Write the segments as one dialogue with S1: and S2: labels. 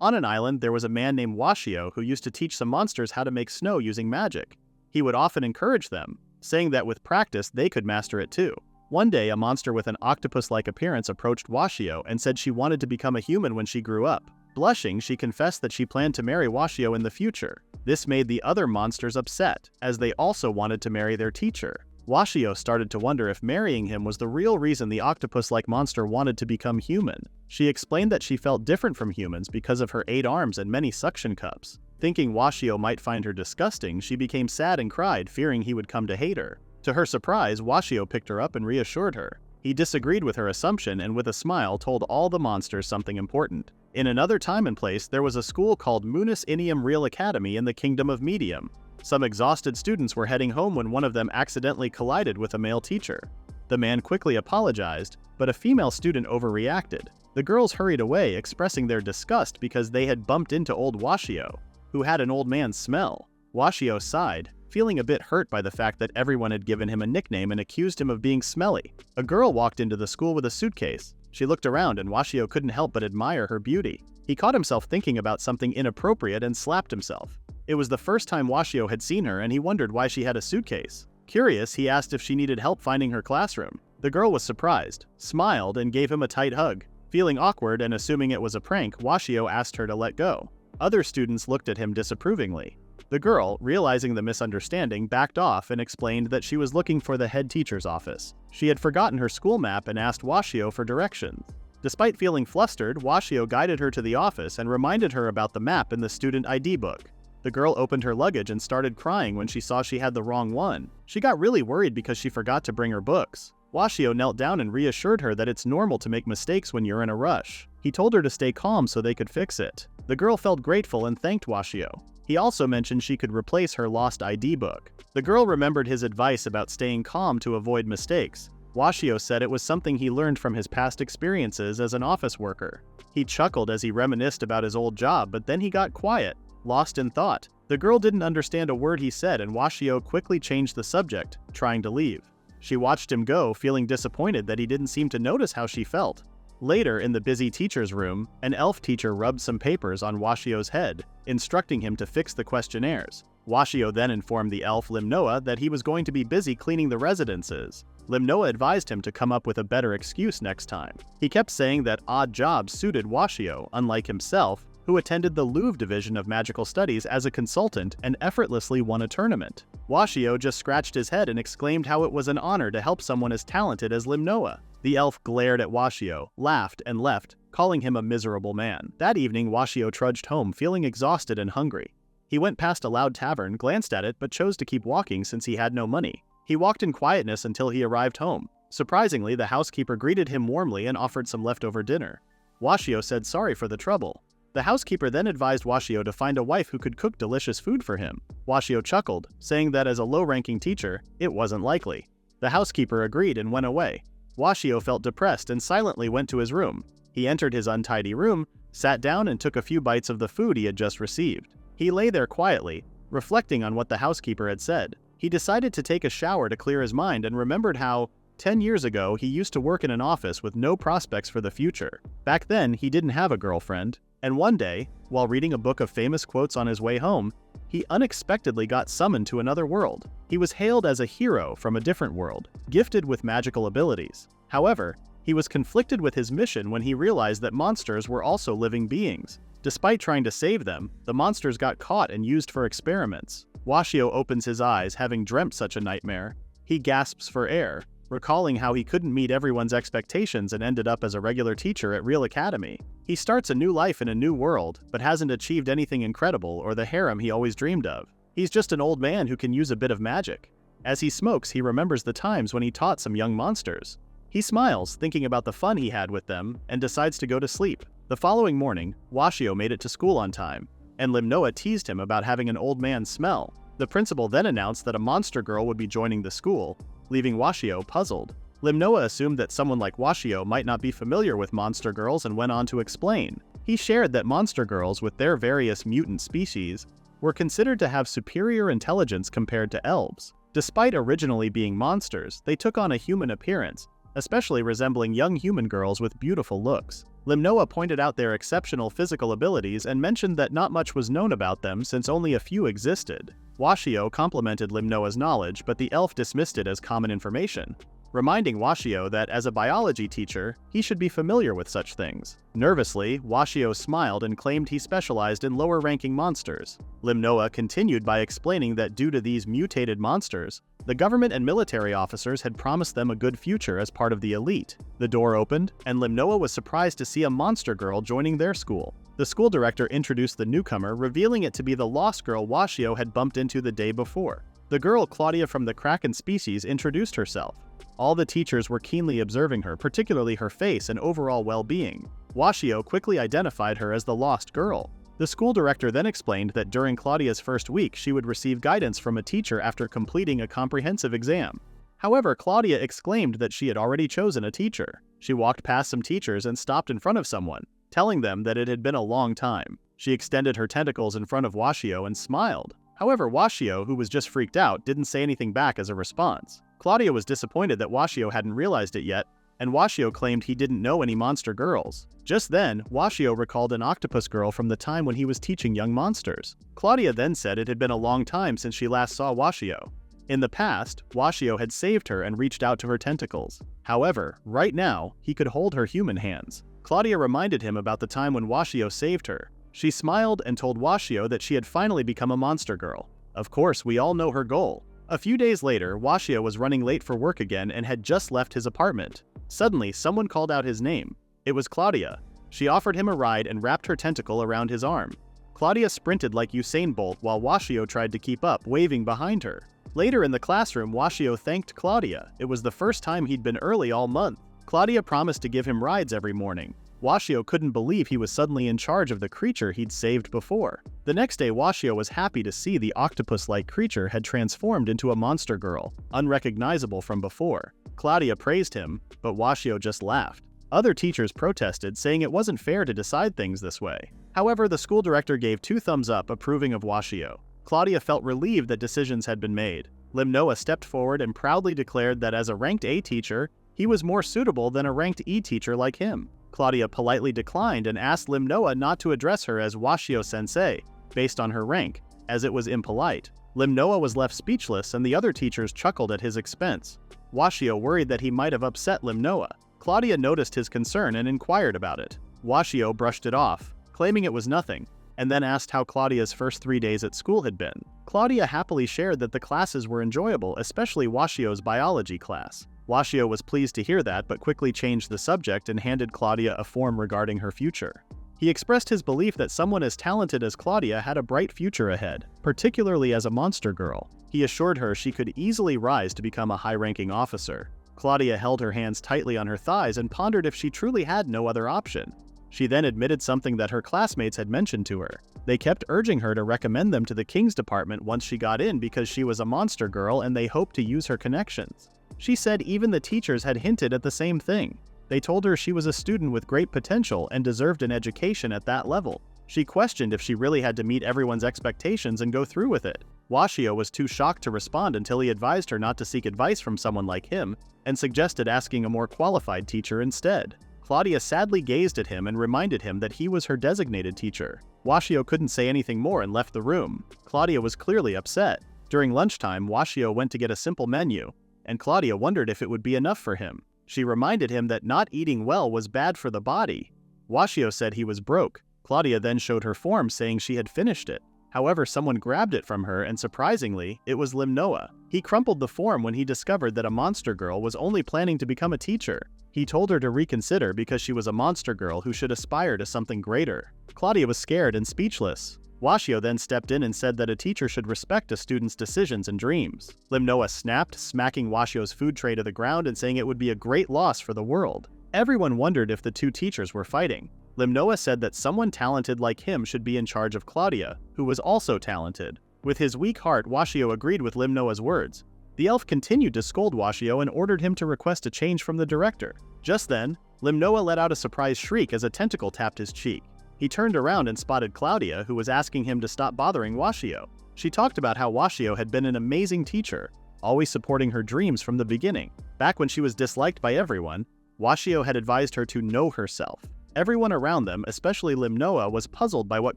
S1: On an island, there was a man named Washio who used to teach some monsters how to make snow using magic. He would often encourage them, saying that with practice they could master it too. One day, a monster with an octopus-like appearance approached Washio and said she wanted to become a human when she grew up. Blushing, she confessed that she planned to marry Washio in the future. This made the other monsters upset, as they also wanted to marry their teacher. Washio started to wonder if marrying him was the real reason the octopus-like monster wanted to become human. She explained that she felt different from humans because of her 8 arms and many suction cups. Thinking Washio might find her disgusting, she became sad and cried, fearing he would come to hate her. To her surprise, Washio picked her up and reassured her. He disagreed with her assumption and with a smile told all the monsters something important. In another time and place, there was a school called Munis Inium Real Academy in the Kingdom of Medium. Some exhausted students were heading home when one of them accidentally collided with a male teacher. The man quickly apologized, but a female student overreacted. The girls hurried away, expressing their disgust because they had bumped into old Washio, who had an old man's smell. Washio sighed, feeling a bit hurt by the fact that everyone had given him a nickname and accused him of being smelly. A girl walked into the school with a suitcase. She looked around and Washio couldn't help but admire her beauty. He caught himself thinking about something inappropriate and slapped himself. It was the first time Washio had seen her and he wondered why she had a suitcase. Curious, he asked if she needed help finding her classroom. The girl was surprised, smiled, and gave him a tight hug. Feeling awkward and assuming it was a prank, Washio asked her to let go. Other students looked at him disapprovingly. The girl, realizing the misunderstanding, backed off and explained that she was looking for the head teacher's office. She had forgotten her school map and asked Washio for directions. Despite feeling flustered, Washio guided her to the office and reminded her about the map in the student ID book. The girl opened her luggage and started crying when she saw she had the wrong one. She got really worried because she forgot to bring her books. Washio knelt down and reassured her that it's normal to make mistakes when you're in a rush. He told her to stay calm so they could fix it. The girl felt grateful and thanked Washio. He also mentioned she could replace her lost ID book. The girl remembered his advice about staying calm to avoid mistakes. Washio said it was something he learned from his past experiences as an office worker. He chuckled as he reminisced about his old job, but then he got quiet, lost in thought. The girl didn't understand a word he said and Washio quickly changed the subject, trying to leave. She watched him go, feeling disappointed that he didn't seem to notice how she felt. Later, in the busy teacher's room, an elf teacher rubbed some papers on Washio's head, instructing him to fix the questionnaires. Washio then informed the elf Limnoa that he was going to be busy cleaning the residences. Limnoa advised him to come up with a better excuse next time. He kept saying that odd jobs suited Washio, unlike himself, who attended the Louvre Division of Magical Studies as a consultant and effortlessly won a tournament. Washio just scratched his head and exclaimed how it was an honor to help someone as talented as Limnoa. The elf glared at Washio, laughed, and left, calling him a miserable man. That evening, Washio trudged home, feeling exhausted and hungry. He went past a loud tavern, glanced at it, but chose to keep walking since he had no money. He walked in quietness until he arrived home. Surprisingly, the housekeeper greeted him warmly and offered some leftover dinner. Washio said sorry for the trouble. The housekeeper then advised Washio to find a wife who could cook delicious food for him. Washio chuckled, saying that as a low-ranking teacher, it wasn't likely. The housekeeper agreed and went away. Washio felt depressed and silently went to his room. He entered his untidy room, sat down and took a few bites of the food he had just received. He lay there quietly, reflecting on what the housekeeper had said. He decided to take a shower to clear his mind and remembered how, 10 years ago, he used to work in an office with no prospects for the future. Back then, he didn't have a girlfriend, and one day, while reading a book of famous quotes on his way home, he unexpectedly got summoned to another world. He was hailed as a hero from a different world, gifted with magical abilities. However, he was conflicted with his mission when he realized that monsters were also living beings. Despite trying to save them, the monsters got caught and used for experiments. Washio opens his eyes, having dreamt such a nightmare. He gasps for air, recalling how he couldn't meet everyone's expectations and ended up as a regular teacher at Real Academy. He starts a new life in a new world, but hasn't achieved anything incredible or the harem he always dreamed of. He's just an old man who can use a bit of magic. As he smokes, he remembers the times when he taught some young monsters. He smiles, thinking about the fun he had with them, and decides to go to sleep. The following morning, Washio made it to school on time, and Limnoa teased him about having an old man's smell. The principal then announced that a monster girl would be joining the school, leaving Washio puzzled. Limnoa assumed that someone like Washio might not be familiar with monster girls and went on to explain. He shared that monster girls, with their various mutant species, were considered to have superior intelligence compared to elves. Despite originally being monsters, they took on a human appearance, especially resembling young human girls with beautiful looks. Limnoa pointed out their exceptional physical abilities and mentioned that not much was known about them since only a few existed. Washio complimented Limnoa's knowledge, but the elf dismissed it as common information, reminding Washio that as a biology teacher, he should be familiar with such things. Nervously, Washio smiled and claimed he specialized in lower-ranking monsters. Limnoa continued by explaining that due to these mutated monsters, the government and military officers had promised them a good future as part of the elite. The door opened, and Limnoa was surprised to see a monster girl joining their school. The school director introduced the newcomer, revealing it to be the lost girl Washio had bumped into the day before. The girl Claudia from the Kraken species introduced herself. All the teachers were keenly observing her, particularly her face and overall well-being. Washio quickly identified her as the lost girl. The school director then explained that during Claudia's first week she would receive guidance from a teacher after completing a comprehensive exam. However, Claudia exclaimed that she had already chosen a teacher. She walked past some teachers and stopped in front of someone, telling them that it had been a long time. She extended her tentacles in front of Washio and smiled. However, Washio, who was just freaked out, didn't say anything back as a response. Claudia was disappointed that Washio hadn't realized it yet, and Washio claimed he didn't know any monster girls. Just then, Washio recalled an octopus girl from the time when he was teaching young monsters. Claudia then said it had been a long time since she last saw Washio. In the past, Washio had saved her and reached out to her tentacles. However, right now, he could hold her human hands. Claudia reminded him about the time when Washio saved her. She smiled and told Washio that she had finally become a monster girl. Of course, we all know her goal. A few days later, Washio was running late for work again and had just left his apartment. Suddenly, someone called out his name. It was Claudia. She offered him a ride and wrapped her tentacle around his arm. Claudia sprinted like Usain Bolt while Washio tried to keep up, waving behind her. Later in the classroom, Washio thanked Claudia. It was the first time he'd been early all month. Claudia promised to give him rides every morning. Washio couldn't believe he was suddenly in charge of the creature he'd saved before. The next day, Washio was happy to see the octopus-like creature had transformed into a monster girl, unrecognizable from before. Claudia praised him, but Washio just laughed. Other teachers protested, saying it wasn't fair to decide things this way. However, the school director gave 2 thumbs up, approving of Washio. Claudia felt relieved that decisions had been made. Limnoa stepped forward and proudly declared that as a ranked A teacher, he was more suitable than a ranked E teacher like him. Claudia politely declined and asked Limnoa not to address her as Washio-sensei, based on her rank, as it was impolite. Limnoa was left speechless and the other teachers chuckled at his expense. Washio worried that he might have upset Limnoa. Claudia noticed his concern and inquired about it. Washio brushed it off, claiming it was nothing, and then asked how Claudia's first 3 days at school had been. Claudia happily shared that the classes were enjoyable, especially Washio's biology class. Washio was pleased to hear that, but quickly changed the subject and handed Claudia a form regarding her future. He expressed his belief that someone as talented as Claudia had a bright future ahead, particularly as a monster girl. He assured her she could easily rise to become a high-ranking officer. Claudia held her hands tightly on her thighs and pondered if she truly had no other option. She then admitted something that her classmates had mentioned to her. They kept urging her to recommend them to the King's department once she got in because she was a monster girl and they hoped to use her connections. She said even the teachers had hinted at the same thing. They told her she was a student with great potential and deserved an education at that level. She questioned if she really had to meet everyone's expectations and go through with it. Washio was too shocked to respond until he advised her not to seek advice from someone like him and suggested asking a more qualified teacher instead. Claudia sadly gazed at him and reminded him that he was her designated teacher. Washio couldn't say anything more and left the room. Claudia was clearly upset. During lunchtime, Washio went to get a simple menu, and Claudia wondered if it would be enough for him. She reminded him that not eating well was bad for the body. Washio said he was broke. Claudia then showed her form saying she had finished it. However, someone grabbed it from her and surprisingly, it was Limnoa. He crumpled the form when he discovered that a monster girl was only planning to become a teacher. He told her to reconsider because she was a monster girl who should aspire to something greater. Claudia was scared and speechless. Washio then stepped in and said that a teacher should respect a student's decisions and dreams. Limnoa snapped, smacking Washio's food tray to the ground and saying it would be a great loss for the world. Everyone wondered if the two teachers were fighting. Limnoa said that someone talented like him should be in charge of Claudia, who was also talented. With his weak heart, Washio agreed with Limnoa's words. The elf continued to scold Washio and ordered him to request a change from the director. Just then, Limnoa let out a surprised shriek as a tentacle tapped his cheek. He turned around and spotted Claudia, who was asking him to stop bothering Washio. She talked about how Washio had been an amazing teacher, always supporting her dreams from the beginning. Back when she was disliked by everyone, Washio had advised her to know herself. Everyone around them, especially Lim Noah, was puzzled by what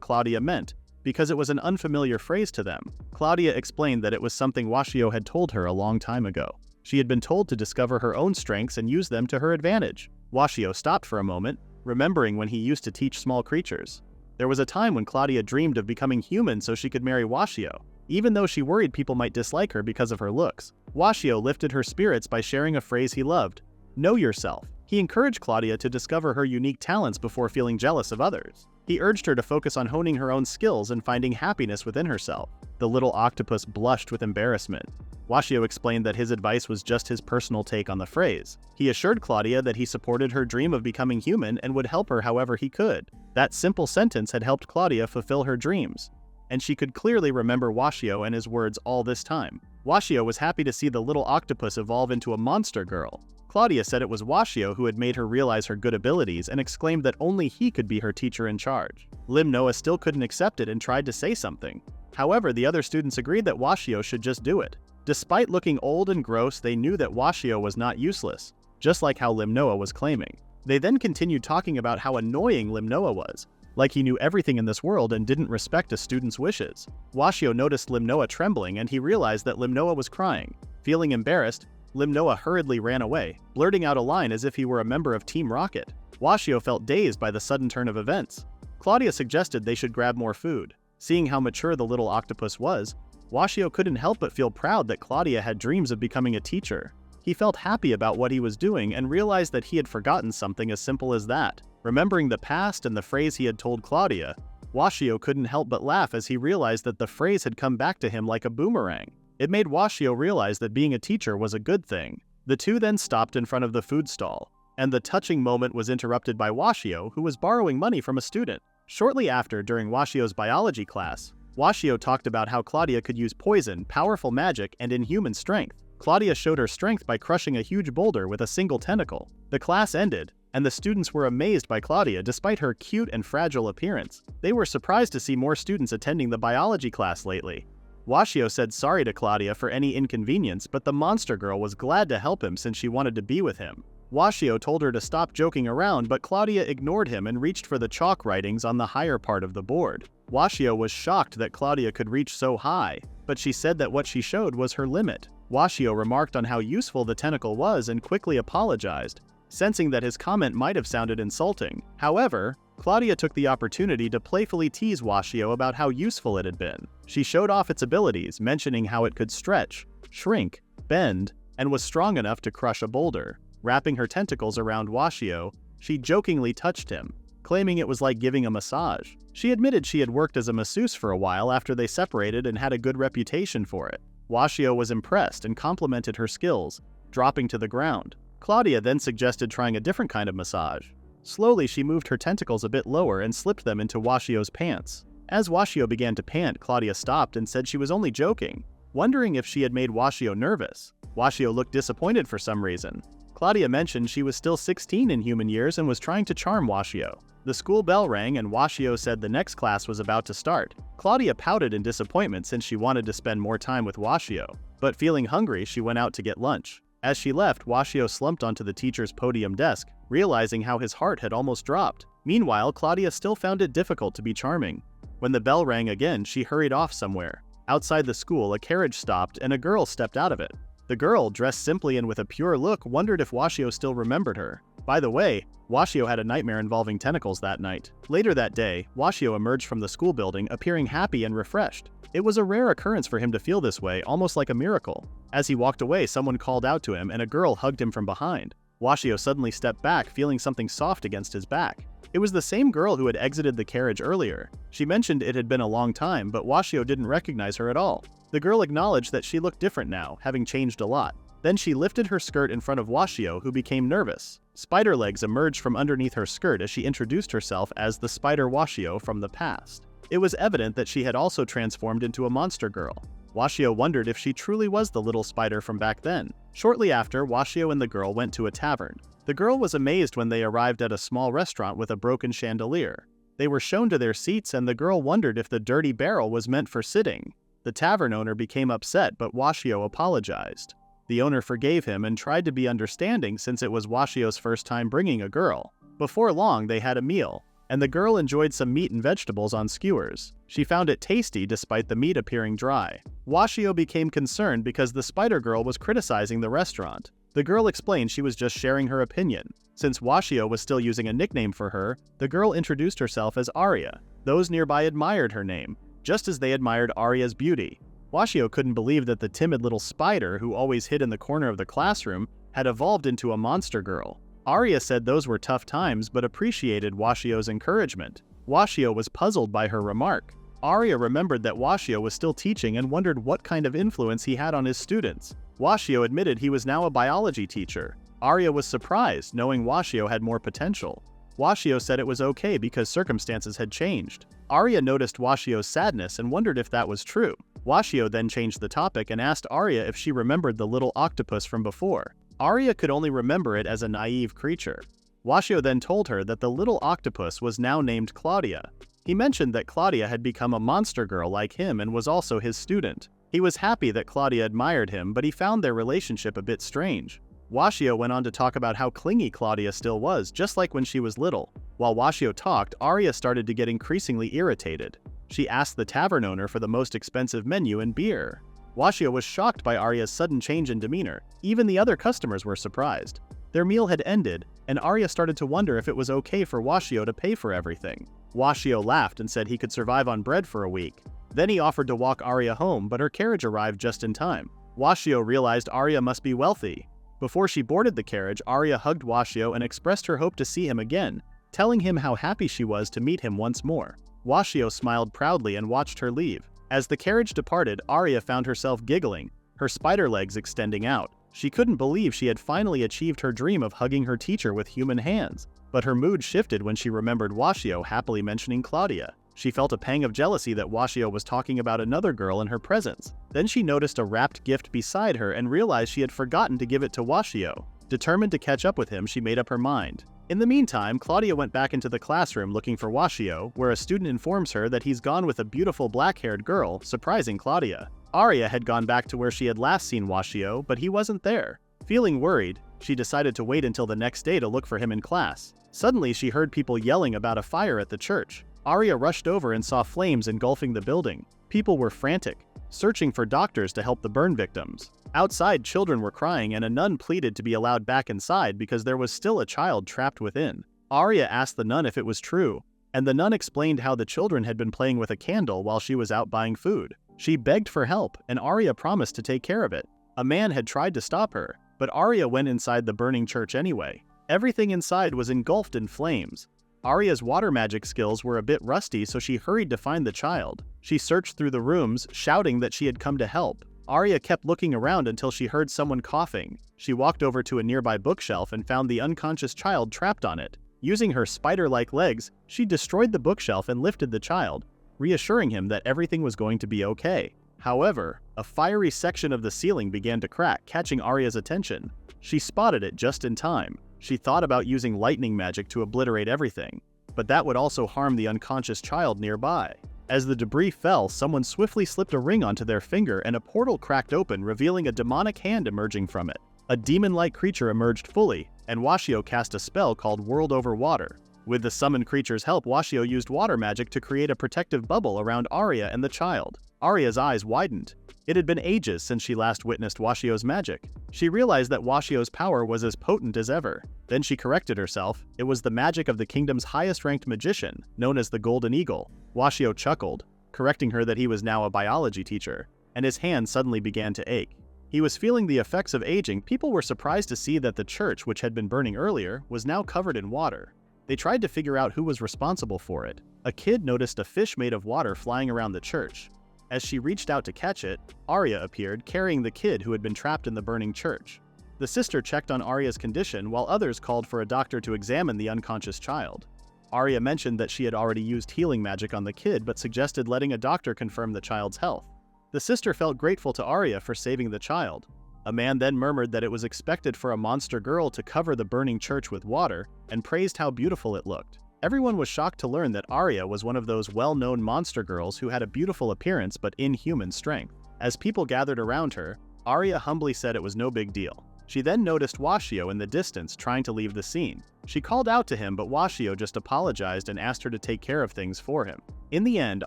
S1: Claudia meant, because it was an unfamiliar phrase to them. Claudia explained that it was something Washio had told her a long time ago. She had been told to discover her own strengths and use them to her advantage. Washio stopped for a moment, remembering when he used to teach small creatures. There was a time when Claudia dreamed of becoming human so she could marry Washio, even though she worried people might dislike her because of her looks. Washio lifted her spirits by sharing a phrase he loved: know yourself. He encouraged Claudia to discover her unique talents before feeling jealous of others. He urged her to focus on honing her own skills and finding happiness within herself. The little octopus blushed with embarrassment. Washio explained that his advice was just his personal take on the phrase. He assured Claudia that he supported her dream of becoming human and would help her however he could. That simple sentence had helped Claudia fulfill her dreams, and she could clearly remember Washio and his words all this time. Washio was happy to see the little octopus evolve into a monster girl. Claudia said it was Washio who had made her realize her good abilities and exclaimed that only he could be her teacher in charge. Lim Noah still couldn't accept it and tried to say something. However, the other students agreed that Washio should just do it. Despite looking old and gross, they knew that Washio was not useless, just like how Lim Noah was claiming. They then continued talking about how annoying Lim Noah was, like he knew everything in this world and didn't respect a student's wishes. Washio noticed Lim Noah trembling and he realized that Lim Noah was crying. Feeling embarrassed, Lim Noah hurriedly ran away, blurting out a line as if he were a member of Team Rocket. Washio felt dazed by the sudden turn of events. Claudia suggested they should grab more food. Seeing how mature the little octopus was, Washio couldn't help but feel proud that Claudia had dreams of becoming a teacher. He felt happy about what he was doing and realized that he had forgotten something as simple as that. Remembering the past and the phrase he had told Claudia, Washio couldn't help but laugh as he realized that the phrase had come back to him like a boomerang. It made Washio realize that being a teacher was a good thing. The two then stopped in front of the food stall, and the touching moment was interrupted by Washio, who was borrowing money from a student. Shortly after, during Washio's biology class, Washio talked about how Claudia could use poison, powerful magic, and inhuman strength. Claudia showed her strength by crushing a huge boulder with a single tentacle. The class ended, and the students were amazed by Claudia despite her cute and fragile appearance. They were surprised to see more students attending the biology class lately. Washio said sorry to Claudia for any inconvenience, but the monster girl was glad to help him since she wanted to be with him. Washio told her to stop joking around, but Claudia ignored him and reached for the chalk writings on the higher part of the board. Washio was shocked that Claudia could reach so high, but she said that what she showed was her limit. Washio remarked on how useful the tentacle was and quickly apologized, sensing that his comment might have sounded insulting. However, Claudia took the opportunity to playfully tease Washio about how useful it had been. She showed off its abilities, mentioning how it could stretch, shrink, bend, and was strong enough to crush a boulder. Wrapping her tentacles around Washio, she jokingly touched him, claiming it was like giving a massage. She admitted she had worked as a masseuse for a while after they separated and had a good reputation for it. Washio was impressed and complimented her skills, dropping to the ground. Claudia then suggested trying a different kind of massage. Slowly, she moved her tentacles a bit lower and slipped them into Washio's pants. As Washio began to pant, Claudia stopped and said she was only joking, wondering if she had made Washio nervous. Washio looked disappointed for some reason. Claudia mentioned she was still 16 in human years and was trying to charm Washio. The school bell rang and Washio said the next class was about to start. Claudia pouted in disappointment since she wanted to spend more time with Washio, but feeling hungry, she went out to get lunch. As she left, Washio slumped onto the teacher's podium desk, realizing how his heart had almost dropped. Meanwhile, Claudia still found it difficult to be charming. When the bell rang again, she hurried off somewhere. Outside the school, a carriage stopped and a girl stepped out of it. The girl, dressed simply and with a pure look, wondered if Washio still remembered her. By the way, Washio had a nightmare involving tentacles that night. Later that day, Washio emerged from the school building, appearing happy and refreshed. It was a rare occurrence for him to feel this way, almost like a miracle. As he walked away, someone called out to him and a girl hugged him from behind. Washio suddenly stepped back, feeling something soft against his back. It was the same girl who had exited the carriage earlier. She mentioned it had been a long time, but Washio didn't recognize her at all. The girl acknowledged that she looked different now, having changed a lot. Then she lifted her skirt in front of Washio, who became nervous. Spider legs emerged from underneath her skirt as she introduced herself as the Spider Washio from the past. It was evident that she had also transformed into a monster girl. Washio wondered if she truly was the little spider from back then. Shortly after, Washio and the girl went to a tavern. The girl was amazed when they arrived at a small restaurant with a broken chandelier. They were shown to their seats and the girl wondered if the dirty barrel was meant for sitting. The tavern owner became upset, but Washio apologized. The owner forgave him and tried to be understanding since it was Washio's first time bringing a girl. Before long, they had a meal, and the girl enjoyed some meat and vegetables on skewers. She found it tasty despite the meat appearing dry. Washio became concerned because the spider girl was criticizing the restaurant. The girl explained she was just sharing her opinion. Since Washio was still using a nickname for her, the girl introduced herself as Aria. Those nearby admired her name, just as they admired Aria's beauty. Washio couldn't believe that the timid little spider who always hid in the corner of the classroom had evolved into a monster girl. Aria said those were tough times but appreciated Washio's encouragement. Washio was puzzled by her remark. Aria remembered that Washio was still teaching and wondered what kind of influence he had on his students. Washio admitted he was now a biology teacher. Aria was surprised, knowing Washio had more potential. Washio said it was okay because circumstances had changed. Aria noticed Washio's sadness and wondered if that was true. Washio then changed the topic and asked Aria if she remembered the little octopus from before. Aria could only remember it as a naive creature. Washio then told her that the little octopus was now named Claudia. He mentioned that Claudia had become a monster girl like him and was also his student. He was happy that Claudia admired him, but he found their relationship a bit strange. Washio went on to talk about how clingy Claudia still was, just like when she was little. While Washio talked, Aria started to get increasingly irritated. She asked the tavern owner for the most expensive menu and beer. Washio was shocked by Aria's sudden change in demeanor. Even the other customers were surprised. Their meal had ended, and Aria started to wonder if it was okay for Washio to pay for everything. Washio laughed and said he could survive on bread for a week. Then he offered to walk Aria home, but her carriage arrived just in time. Washio realized Aria must be wealthy. Before she boarded the carriage, Aria hugged Washio and expressed her hope to see him again, telling him how happy she was to meet him once more. Washio smiled proudly and watched her leave. As the carriage departed, Aria found herself giggling, her spider legs extending out. She couldn't believe she had finally achieved her dream of hugging her teacher with human hands. But her mood shifted when she remembered Washio happily mentioning Claudia. She felt a pang of jealousy that Washio was talking about another girl in her presence. Then she noticed a wrapped gift beside her and realized she had forgotten to give it to Washio. Determined to catch up with him, she made up her mind. In the meantime, Claudia went back into the classroom looking for Washio, where a student informs her that he's gone with a beautiful black-haired girl, surprising Claudia. Aria had gone back to where she had last seen Washio, but he wasn't there. Feeling worried, she decided to wait until the next day to look for him in class. Suddenly, she heard people yelling about a fire at the church. Aria rushed over and saw flames engulfing the building. People were frantic, searching for doctors to help the burn victims. Outside, children were crying and a nun pleaded to be allowed back inside because there was still a child trapped within. Aria asked the nun if it was true, and the nun explained how the children had been playing with a candle while she was out buying food. She begged for help, and Aria promised to take care of it. A man had tried to stop her, but Aria went inside the burning church anyway. Everything inside was engulfed in flames. Aria's water magic skills were a bit rusty, so she hurried to find the child. She searched through the rooms, shouting that she had come to help. Aria kept looking around until she heard someone coughing. She walked over to a nearby bookshelf and found the unconscious child trapped on it. Using her spider-like legs, she destroyed the bookshelf and lifted the child, reassuring him that everything was going to be okay. However, a fiery section of the ceiling began to crack, catching Aria's attention. She spotted it just in time. She thought about using lightning magic to obliterate everything, but that would also harm the unconscious child nearby. As the debris fell, someone swiftly slipped a ring onto their finger and a portal cracked open, revealing a demonic hand emerging from it. A demon-like creature emerged fully, and Washio cast a spell called World Over Water. With the summoned creature's help, Washio used water magic to create a protective bubble around Aria and the child. Aria's eyes widened. It had been ages since she last witnessed Washio's magic. She realized that Washio's power was as potent as ever. Then she corrected herself. It was the magic of the kingdom's highest-ranked magician, known as the Golden Eagle. Washio chuckled, correcting her that he was now a biology teacher, and his hand suddenly began to ache. He was feeling the effects of aging. People were surprised to see that the church, which had been burning earlier, was now covered in water. They tried to figure out who was responsible for it. A kid noticed a fish made of water flying around the church. As she reached out to catch it, Aria appeared, carrying the kid who had been trapped in the burning church. The sister checked on Aria's condition, while others called for a doctor to examine the unconscious child. Aria mentioned that she had already used healing magic on the kid, but suggested letting a doctor confirm the child's health. The sister felt grateful to Aria for saving the child. A man then murmured that it was expected for a monster girl to cover the burning church with water, and praised how beautiful it looked. Everyone was shocked to learn that Arya was one of those well-known monster girls who had a beautiful appearance but inhuman strength. As people gathered around her, Arya humbly said it was no big deal. She then noticed Washio in the distance trying to leave the scene. She called out to him, but Washio just apologized and asked her to take care of things for him. In the end,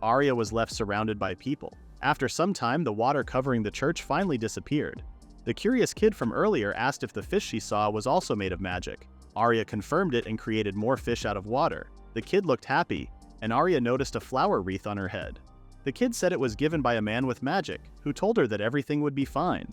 S1: Arya was left surrounded by people. After some time, the water covering the church finally disappeared. The curious kid from earlier asked if the fish she saw was also made of magic. Arya confirmed it and created more fish out of water. The kid looked happy, and Arya noticed a flower wreath on her head. The kid said it was given by a man with magic, who told her that everything would be fine.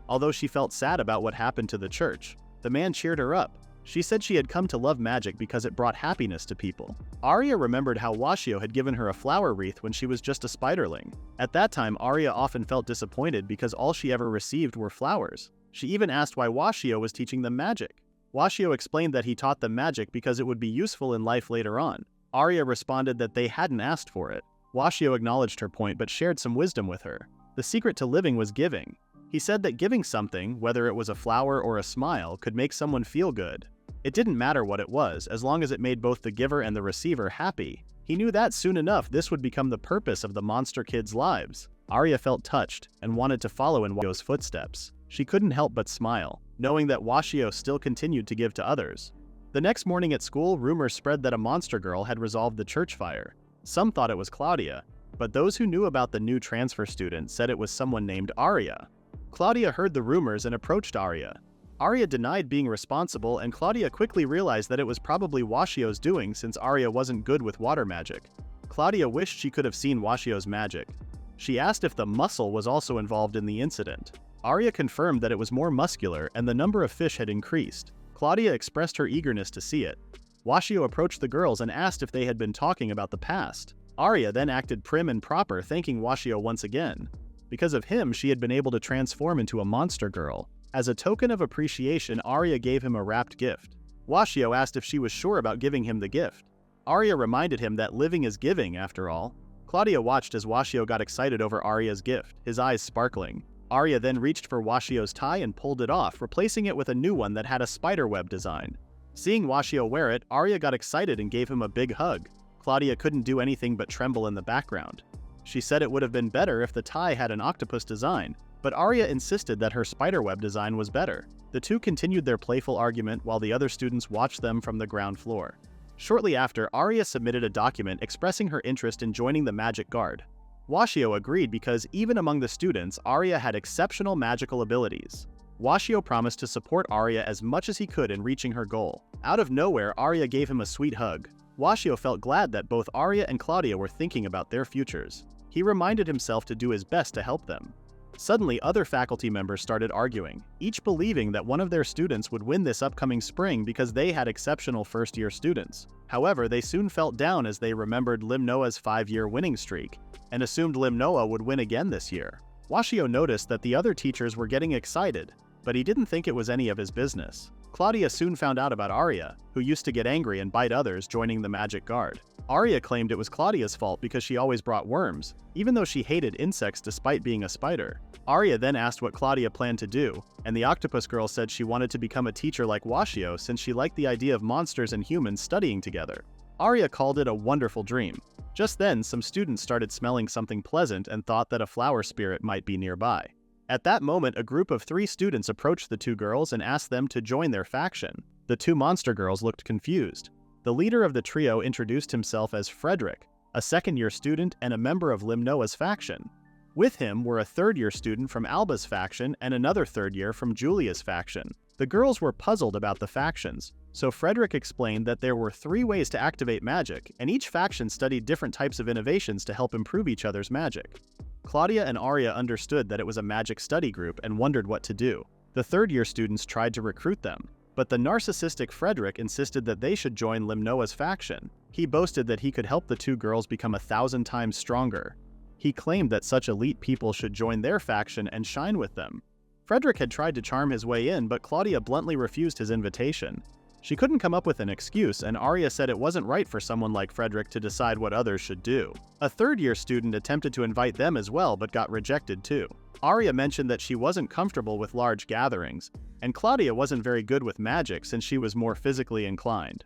S1: Although she felt sad about what happened to the church, the man cheered her up. She said she had come to love magic because it brought happiness to people. Arya remembered how Washio had given her a flower wreath when she was just a spiderling. At that time, Arya often felt disappointed because all she ever received were flowers. She even asked why Washio was teaching them magic. Washio explained that he taught them magic because it would be useful in life later on. Arya responded that they hadn't asked for it. Washio acknowledged her point but shared some wisdom with her. The secret to living was giving. He said that giving something, whether it was a flower or a smile, could make someone feel good. It didn't matter what it was, as long as it made both the giver and the receiver happy. He knew that soon enough this would become the purpose of the monster kids' lives. Arya felt touched and wanted to follow in Washio's footsteps. She couldn't help but smile, knowing that Washio still continued to give to others. The next morning at school, rumors spread that a monster girl had resolved the church fire. Some thought it was Claudia, but those who knew about the new transfer student said it was someone named Arya. Claudia heard the rumors and approached Arya. Arya denied being responsible, and Claudia quickly realized that it was probably Washio's doing since Arya wasn't good with water magic. Claudia wished she could have seen Washio's magic. She asked if the muscle was also involved in the incident. Arya confirmed that it was more muscular and the number of fish had increased. Claudia expressed her eagerness to see it. Washio approached the girls and asked if they had been talking about the past. Arya then acted prim and proper, thanking Washio once again. Because of him, she had been able to transform into a monster girl. As a token of appreciation, Arya gave him a wrapped gift. Washio asked if she was sure about giving him the gift. Arya reminded him that living is giving, after all. Claudia watched as Washio got excited over Arya's gift, his eyes sparkling. Arya then reached for Washio's tie and pulled it off, replacing it with a new one that had a spiderweb design. Seeing Washio wear it, Arya got excited and gave him a big hug. Claudia couldn't do anything but tremble in the background. She said it would have been better if the tie had an octopus design, but Arya insisted that her spiderweb design was better. The two continued their playful argument while the other students watched them from the ground floor. Shortly after, Arya submitted a document expressing her interest in joining the Magic Guard. Washio agreed because even among the students, Arya had exceptional magical abilities. Washio promised to support Arya as much as he could in reaching her goal. Out of nowhere, Arya gave him a sweet hug. Washio felt glad that both Arya and Claudia were thinking about their futures. He reminded himself to do his best to help them. Suddenly, other faculty members started arguing, each believing that one of their students would win this upcoming spring because they had exceptional first-year students. However, they soon felt down as they remembered Lim Noah's 5-year winning streak, and assumed Lim Noah would win again this year. Washio noticed that the other teachers were getting excited, but he didn't think it was any of his business. Claudia soon found out about Arya, who used to get angry and bite others, joining the Magic Guard. Arya claimed it was Claudia's fault because she always brought worms, even though she hated insects despite being a spider. Arya then asked what Claudia planned to do, and the octopus girl said she wanted to become a teacher like Washio since she liked the idea of monsters and humans studying together. Arya called it a wonderful dream. Just then, some students started smelling something pleasant and thought that a flower spirit might be nearby. At that moment, a group of 3 students approached the 2 girls and asked them to join their faction. The 2 monster girls looked confused. The leader of the trio introduced himself as Frederick, a second-year student and a member of Lim Noah's faction. With him were a third-year student from Alba's faction and another third-year from Julia's faction. The girls were puzzled about the factions, so Frederick explained that there were 3 ways to activate magic, and each faction studied different types of innovations to help improve each other's magic. Claudia and Arya understood that it was a magic study group and wondered what to do. The third-year students tried to recruit them, but the narcissistic Frederick insisted that they should join Lim Noah's faction. He boasted that he could help the 2 girls become 1,000 times stronger. He claimed that such elite people should join their faction and shine with them. Frederick had tried to charm his way in, but Claudia bluntly refused his invitation. She couldn't come up with an excuse, and Arya said it wasn't right for someone like Frederick to decide what others should do. A third-year student attempted to invite them as well, but got rejected too. Arya mentioned that she wasn't comfortable with large gatherings, and Claudia wasn't very good with magic since she was more physically inclined.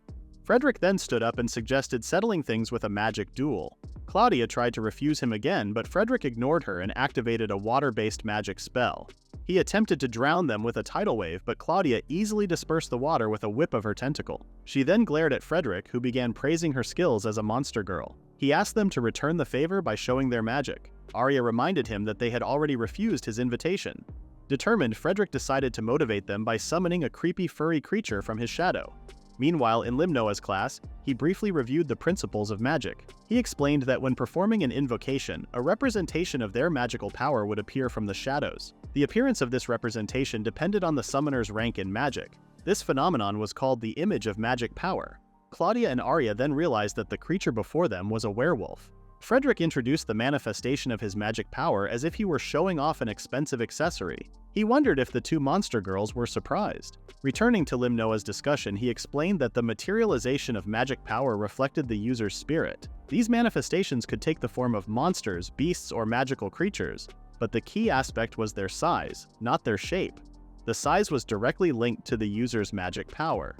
S1: Frederick then stood up and suggested settling things with a magic duel. Claudia tried to refuse him again, but Frederick ignored her and activated a water-based magic spell. He attempted to drown them with a tidal wave, but Claudia easily dispersed the water with a whip of her tentacle. She then glared at Frederick, who began praising her skills as a monster girl. He asked them to return the favor by showing their magic. Arya reminded him that they had already refused his invitation. Determined, Frederick decided to motivate them by summoning a creepy furry creature from his shadow. Meanwhile, in Limnoa's class, he briefly reviewed the principles of magic. He explained that when performing an invocation, a representation of their magical power would appear from the shadows. The appearance of this representation depended on the summoner's rank in magic. This phenomenon was called the image of magic power. Claudia and Arya then realized that the creature before them was a werewolf. Frederick introduced the manifestation of his magic power as if he were showing off an expensive accessory. He wondered if the two monster girls were surprised. Returning to Limnoa's discussion, he explained that the materialization of magic power reflected the user's spirit. These manifestations could take the form of monsters, beasts, or magical creatures, but the key aspect was their size, not their shape. The size was directly linked to the user's magic power.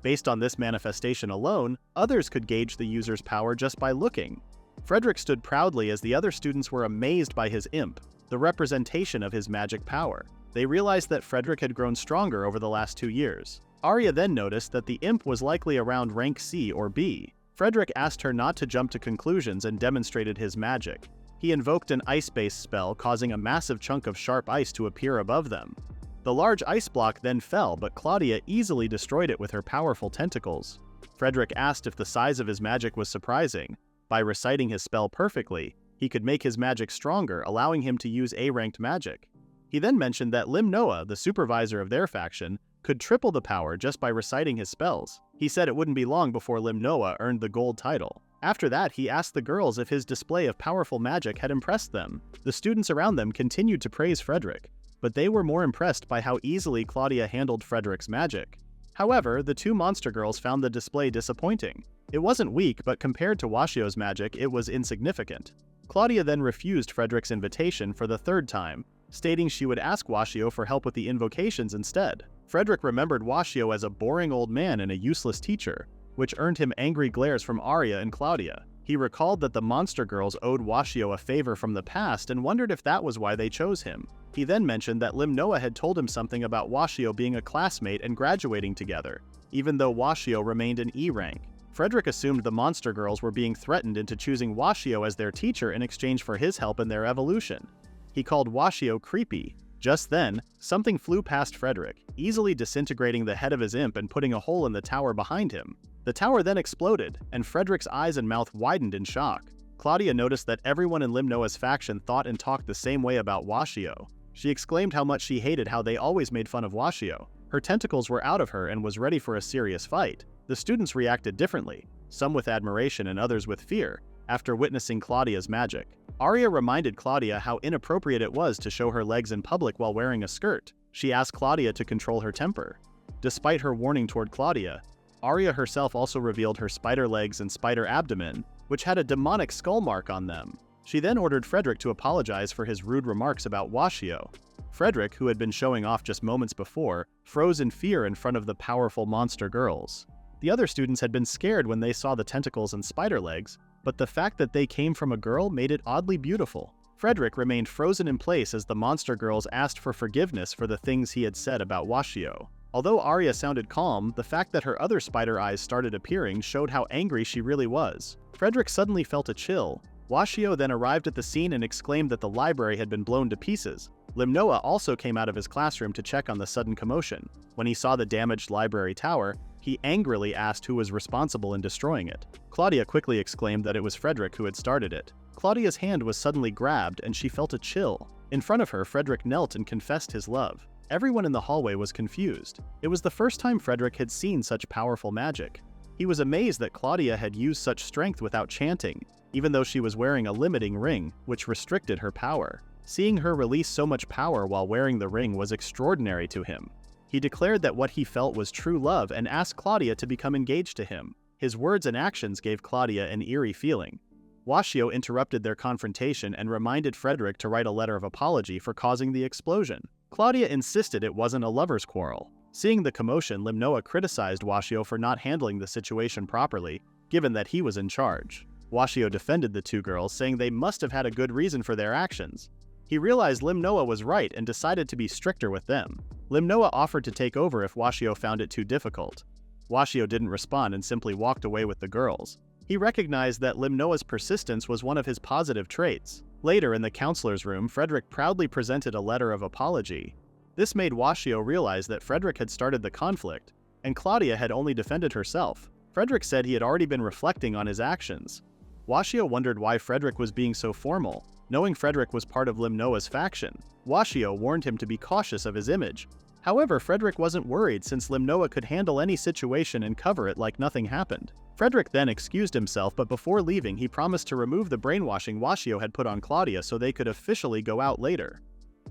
S1: Based on this manifestation alone, others could gauge the user's power just by looking. Frederick stood proudly as the other students were amazed by his imp, the representation of his magic power. They realized that Frederick had grown stronger over the last 2 years. Arya then noticed that the imp was likely around rank C or B. Frederick asked her not to jump to conclusions and demonstrated his magic. He invoked an ice-based spell, causing a massive chunk of sharp ice to appear above them. The large ice block then fell, but Claudia easily destroyed it with her powerful tentacles. Frederick asked if the size of his magic was surprising. By reciting his spell perfectly, he could make his magic stronger, allowing him to use A-ranked magic. He then mentioned that Limnoa, the supervisor of their faction, could triple the power just by reciting his spells. He said it wouldn't be long before Limnoa earned the gold title. After that, he asked the girls if his display of powerful magic had impressed them. The students around them continued to praise Frederick, but they were more impressed by how easily Claudia handled Frederick's magic. However, the two monster girls found the display disappointing. It wasn't weak, but compared to Washio's magic, it was insignificant. Claudia then refused Frederick's invitation for the third time, stating she would ask Washio for help with the invocations instead. Frederick remembered Washio as a boring old man and a useless teacher, which earned him angry glares from Arya and Claudia. He recalled that the monster girls owed Washio a favor from the past and wondered if that was why they chose him. He then mentioned that Limnoa had told him something about Washio being a classmate and graduating together, even though Washio remained an E rank. Frederick assumed the monster girls were being threatened into choosing Washio as their teacher in exchange for his help in their evolution. He called Washio creepy. Just then, something flew past Frederick, easily disintegrating the head of his imp and putting a hole in the tower behind him. The tower then exploded, and Frederick's eyes and mouth widened in shock. Claudia noticed that everyone in Limnoa's faction thought and talked the same way about Washio. She exclaimed how much she hated how they always made fun of Washio. Her tentacles were out of her and was ready for a serious fight. The students reacted differently, some with admiration and others with fear, after witnessing Claudia's magic. Arya reminded Claudia how inappropriate it was to show her legs in public while wearing a skirt. She asked Claudia to control her temper. Despite her warning toward Claudia, Arya herself also revealed her spider legs and spider abdomen, which had a demonic skull mark on them. She then ordered Frederick to apologize for his rude remarks about Washio. Frederick, who had been showing off just moments before, froze in fear in front of the powerful monster girls. The other students had been scared when they saw the tentacles and spider legs, but the fact that they came from a girl made it oddly beautiful. Frederick remained frozen in place as the monster girls asked for forgiveness for the things he had said about Washio. Although Arya sounded calm, the fact that her other spider eyes started appearing showed how angry she really was. Frederick suddenly felt a chill. Washio then arrived at the scene and exclaimed that the library had been blown to pieces. Limnoa also came out of his classroom to check on the sudden commotion. When he saw the damaged library tower, he angrily asked who was responsible in destroying it. Claudia quickly exclaimed that it was Frederick who had started it. Claudia's hand was suddenly grabbed and she felt a chill. In front of her, Frederick knelt and confessed his love. Everyone in the hallway was confused. It was the first time Frederick had seen such powerful magic. He was amazed that Claudia had used such strength without chanting, even though she was wearing a limiting ring, which restricted her power. Seeing her release so much power while wearing the ring was extraordinary to him. He declared that what he felt was true love and asked Claudia to become engaged to him. His words and actions gave Claudia an eerie feeling. Washio interrupted their confrontation and reminded Frederick to write a letter of apology for causing the explosion. Claudia insisted it wasn't a lover's quarrel. Seeing the commotion, Limnoa criticized Washio for not handling the situation properly, given that he was in charge. Washio defended the two girls, saying they must have had a good reason for their actions. He realized Limnoa was right and decided to be stricter with them. Limnoa offered to take over if Washio found it too difficult. Washio didn't respond and simply walked away with the girls. He recognized that Limnoa's persistence was one of his positive traits. Later in the counselor's room, Frederick proudly presented a letter of apology. This made Washio realize that Frederick had started the conflict, and Claudia had only defended herself. Frederick said he had already been reflecting on his actions. Washio wondered why Frederick was being so formal, knowing Frederick was part of Limnoa's faction. Washio warned him to be cautious of his image. However, Frederick wasn't worried since Limnoa could handle any situation and cover it like nothing happened. Frederick then excused himself, but before leaving he promised to remove the brainwashing Washio had put on Claudia so they could officially go out later.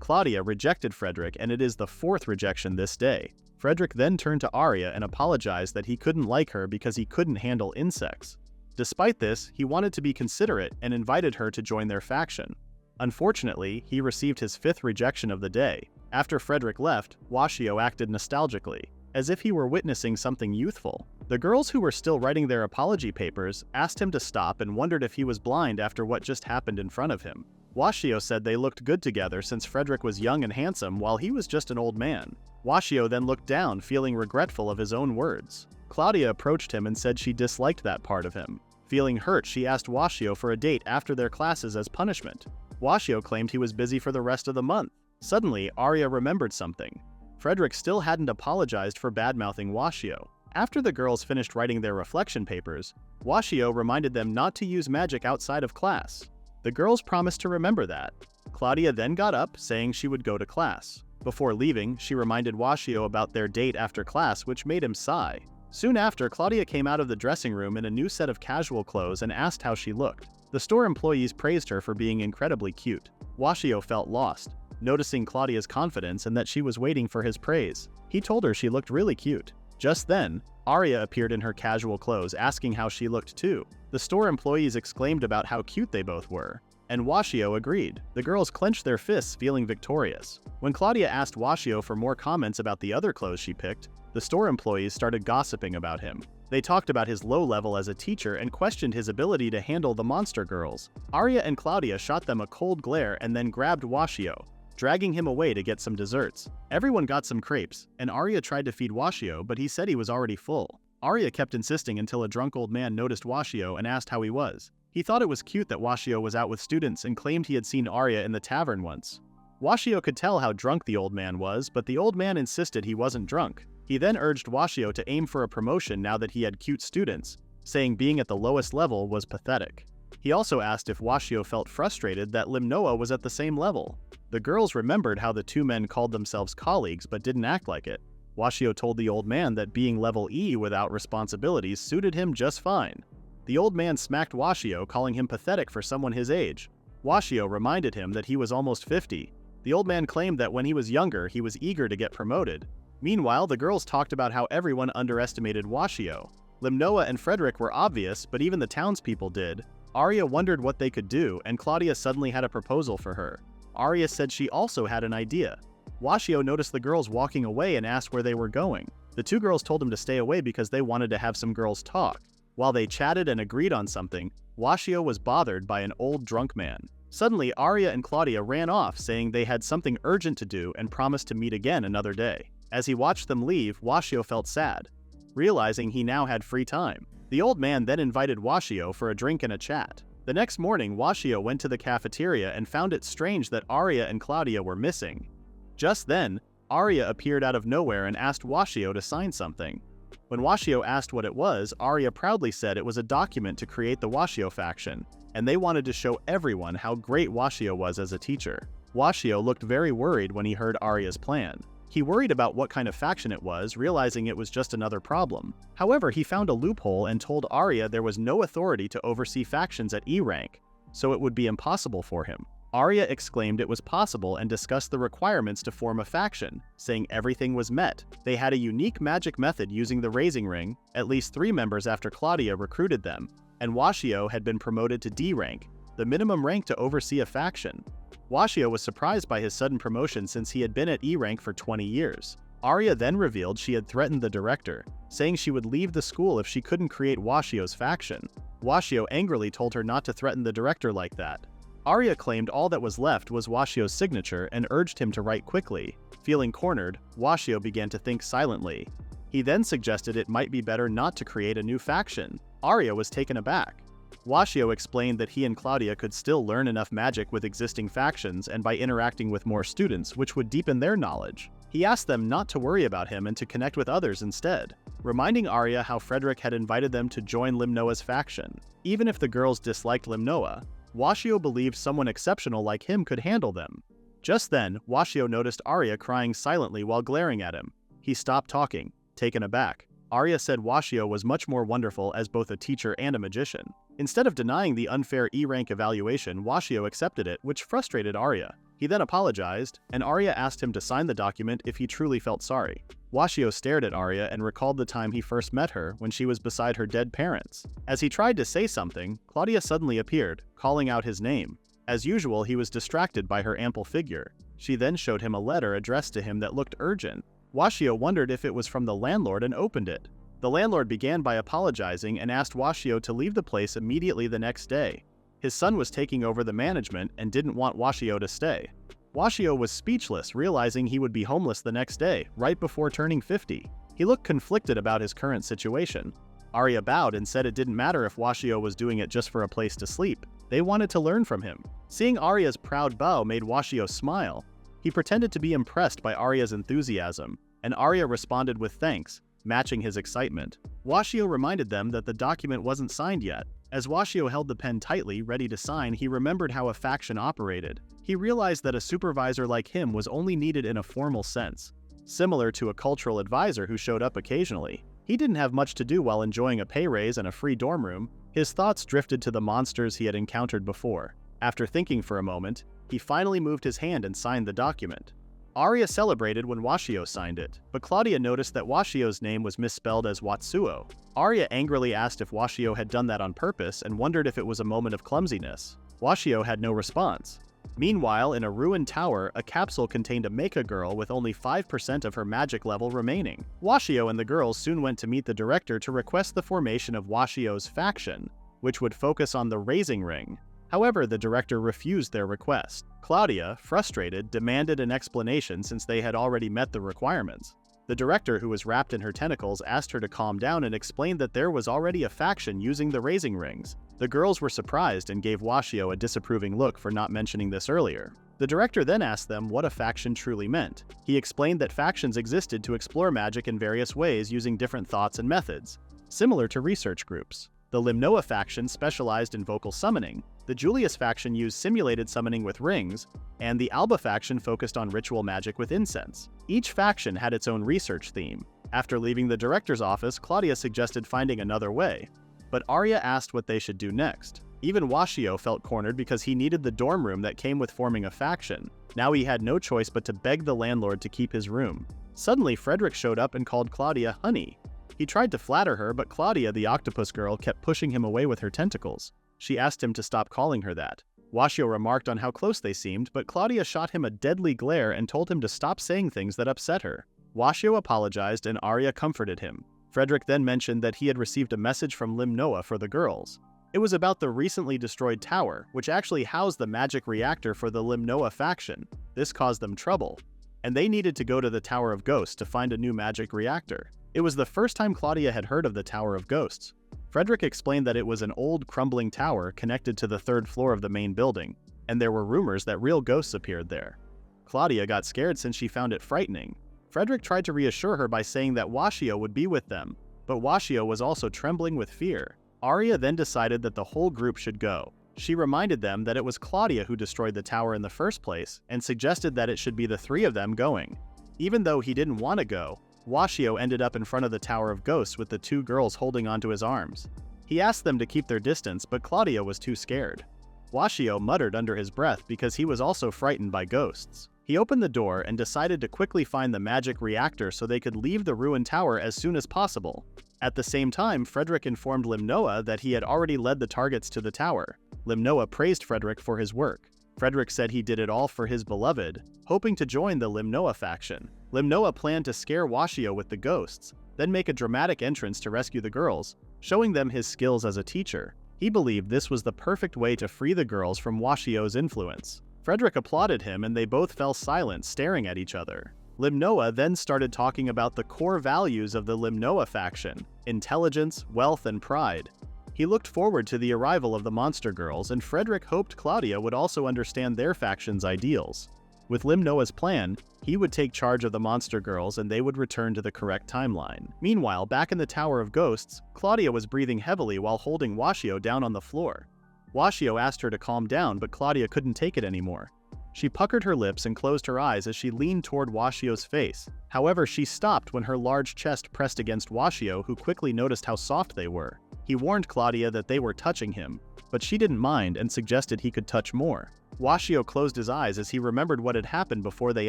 S1: Claudia rejected Frederick, and it is the fourth rejection this day. Frederick then turned to Arya and apologized that he couldn't like her because he couldn't handle insects. Despite this, he wanted to be considerate and invited her to join their faction. Unfortunately, he received his fifth rejection of the day. After Frederick left, Washio acted nostalgically, as if he were witnessing something youthful. The girls who were still writing their apology papers asked him to stop and wondered if he was blind after what just happened in front of him. Washio said they looked good together since Frederick was young and handsome while he was just an old man. Washio then looked down, feeling regretful of his own words. Claudia approached him and said she disliked that part of him. Feeling hurt, she asked Washio for a date after their classes as punishment. Washio claimed he was busy for the rest of the month. Suddenly, Arya remembered something. Frederick still hadn't apologized for bad-mouthing Washio. After the girls finished writing their reflection papers, Washio reminded them not to use magic outside of class. The girls promised to remember that. Claudia then got up, saying she would go to class. Before leaving, she reminded Washio about their date after class, which made him sigh. Soon after, Claudia came out of the dressing room in a new set of casual clothes and asked how she looked. The store employees praised her for being incredibly cute. Washio felt lost, noticing Claudia's confidence and that she was waiting for his praise. He told her she looked really cute. Just then, Arya appeared in her casual clothes, asking how she looked too. The store employees exclaimed about how cute they both were, and Washio agreed. The girls clenched their fists, feeling victorious. When Claudia asked Washio for more comments about the other clothes she picked, the store employees started gossiping about him. They talked about his low level as a teacher and questioned his ability to handle the monster girls. Arya and Claudia shot them a cold glare and then grabbed Washio, dragging him away to get some desserts. Everyone got some crepes, and Arya tried to feed Washio, but he said he was already full. Arya kept insisting until a drunk old man noticed Washio and asked how he was. He thought it was cute that Washio was out with students and claimed he had seen Arya in the tavern once. Washio could tell how drunk the old man was, but the old man insisted he wasn't drunk. He then urged Washio to aim for a promotion now that he had cute students, saying being at the lowest level was pathetic. He also asked if Washio felt frustrated that Limnoa was at the same level. The girls remembered how the two men called themselves colleagues but didn't act like it. Washio told the old man that being level E without responsibilities suited him just fine. The old man smacked Washio, calling him pathetic for someone his age. Washio reminded him that he was almost 50. The old man claimed that when he was younger, he was eager to get promoted. Meanwhile, the girls talked about how everyone underestimated Washio. Limnoa and Frederick were obvious, but even the townspeople did. Arya wondered what they could do, and Claudia suddenly had a proposal for her. Arya said she also had an idea. Washio noticed the girls walking away and asked where they were going. The two girls told him to stay away because they wanted to have some girls talk. While they chatted and agreed on something, Washio was bothered by an old drunk man. Suddenly, Arya and Claudia ran off, saying they had something urgent to do and promised to meet again another day. As he watched them leave, Washio felt sad, realizing he now had free time. The old man then invited Washio for a drink and a chat. The next morning, Washio went to the cafeteria and found it strange that Arya and Claudia were missing. Just then, Arya appeared out of nowhere and asked Washio to sign something. When Washio asked what it was, Arya proudly said it was a document to create the Washio faction, and they wanted to show everyone how great Washio was as a teacher. Washio looked very worried when he heard Arya's plan. He worried about what kind of faction it was, realizing it was just another problem. However, he found a loophole and told Arya there was no authority to oversee factions at E rank, so it would be impossible for him. Arya exclaimed it was possible and discussed the requirements to form a faction, saying everything was met. They had a unique magic method using the raising ring, at least 3 members after Claudia recruited them, and Washio had been promoted to D rank, the minimum rank to oversee a faction. Washio was surprised by his sudden promotion since he had been at E rank for 20 years. Arya then revealed she had threatened the director, saying she would leave the school if she couldn't create Washio's faction. Washio angrily told her not to threaten the director like that. Arya claimed all that was left was Washio's signature and urged him to write quickly. Feeling cornered, Washio began to think silently. He then suggested it might be better not to create a new faction. Arya was taken aback. Washio explained that he and Claudia could still learn enough magic with existing factions and by interacting with more students, which would deepen their knowledge. He asked them not to worry about him and to connect with others instead, reminding Arya how Frederick had invited them to join Limnoa's faction. Even if the girls disliked Limnoa, Washio believed someone exceptional like him could handle them. Just then, Washio noticed Arya crying silently while glaring at him. He stopped talking, taken aback. Arya said Washio was much more wonderful as both a teacher and a magician. Instead of denying the unfair E-rank evaluation, Washio accepted it, which frustrated Arya. He then apologized, and Arya asked him to sign the document if he truly felt sorry. Washio stared at Arya and recalled the time he first met her when she was beside her dead parents. As he tried to say something, Claudia suddenly appeared, calling out his name. As usual, he was distracted by her ample figure. She then showed him a letter addressed to him that looked urgent. Washio wondered if it was from the landlord and opened it. The landlord began by apologizing and asked Washio to leave the place immediately the next day. His son was taking over the management and didn't want Washio to stay. Washio was speechless, realizing he would be homeless the next day, right before turning 50. He looked conflicted about his current situation. Arya bowed and said it didn't matter if Washio was doing it just for a place to sleep. They wanted to learn from him. Seeing Arya's proud bow made Washio smile. He pretended to be impressed by Arya's enthusiasm, and Arya responded with thanks, matching his excitement. Washio reminded them that the document wasn't signed yet. As Washio held the pen tightly, ready to sign, he remembered how a faction operated. He realized that a supervisor like him was only needed in a formal sense, similar to a cultural advisor who showed up occasionally. He didn't have much to do while enjoying a pay raise and a free dorm room. His thoughts drifted to the monsters he had encountered before. After thinking for a moment, he finally moved his hand and signed the document. Arya celebrated when Washio signed it, but Claudia noticed that Washio's name was misspelled as Watsuo. Arya angrily asked if Washio had done that on purpose and wondered if it was a moment of clumsiness. Washio had no response. Meanwhile, in a ruined tower, a capsule contained a mecha girl with only 5% of her magic level remaining. Washio and the girls soon went to meet the director to request the formation of Washio's faction, which would focus on the Raising Ring. However, the director refused their request. Claudia, frustrated, demanded an explanation since they had already met the requirements. The director, who was wrapped in her tentacles, asked her to calm down and explained that there was already a faction using the Raising Rings. The girls were surprised and gave Washio a disapproving look for not mentioning this earlier. The director then asked them what a faction truly meant. He explained that factions existed to explore magic in various ways using different thoughts and methods, similar to research groups. The Limnoa faction specialized in vocal summoning, the Julius faction used simulated summoning with rings, and the Alba faction focused on ritual magic with incense. Each faction had its own research theme. After leaving the director's office, Claudia suggested finding another way, but Arya asked what they should do next. Even Washio felt cornered because he needed the dorm room that came with forming a faction. Now he had no choice but to beg the landlord to keep his room. Suddenly, Frederick showed up and called Claudia honey. He tried to flatter her, but Claudia, the octopus girl, kept pushing him away with her tentacles. She asked him to stop calling her that. Washio remarked on how close they seemed, but Claudia shot him a deadly glare and told him to stop saying things that upset her. Washio apologized and Arya comforted him. Frederick then mentioned that he had received a message from Limnoa for the girls. It was about the recently destroyed tower, which actually housed the magic reactor for the Limnoa faction. This caused them trouble, and they needed to go to the Tower of Ghosts to find a new magic reactor. It was the first time Claudia had heard of the Tower of Ghosts. Frederick explained that it was an old, crumbling tower connected to the third floor of the main building, and there were rumors that real ghosts appeared there. Claudia got scared since she found it frightening. Frederick tried to reassure her by saying that Washio would be with them, but Washio was also trembling with fear. Arya then decided that the whole group should go. She reminded them that it was Claudia who destroyed the tower in the first place, and suggested that it should be the three of them going. Even though he didn't want to go, Washio ended up in front of the Tower of Ghosts with the two girls holding onto his arms. He asked them to keep their distance, but Claudia was too scared. Washio muttered under his breath because he was also frightened by ghosts. He opened the door and decided to quickly find the magic reactor so they could leave the ruined tower as soon as possible. At the same time, Frederick informed Limnoa that he had already led the targets to the tower. Limnoa praised Frederick for his work. Frederick said he did it all for his beloved, hoping to join the Limnoa faction. Limnoa planned to scare Washio with the ghosts, then make a dramatic entrance to rescue the girls, showing them his skills as a teacher. He believed this was the perfect way to free the girls from Washio's influence. Frederick applauded him and they both fell silent, staring at each other. Limnoa then started talking about the core values of the Limnoa faction: intelligence, wealth, and pride. He looked forward to the arrival of the monster girls, and Frederick hoped Claudia would also understand their faction's ideals. With Limnoa's plan, he would take charge of the monster girls and they would return to the correct timeline. Meanwhile, back in the Tower of Ghosts, Claudia was breathing heavily while holding Washio down on the floor. Washio asked her to calm down, but Claudia couldn't take it anymore. She puckered her lips and closed her eyes as she leaned toward Washio's face. However, she stopped when her large chest pressed against Washio, who quickly noticed how soft they were. He warned Claudia that they were touching him, but she didn't mind and suggested he could touch more. Washio closed his eyes as he remembered what had happened before they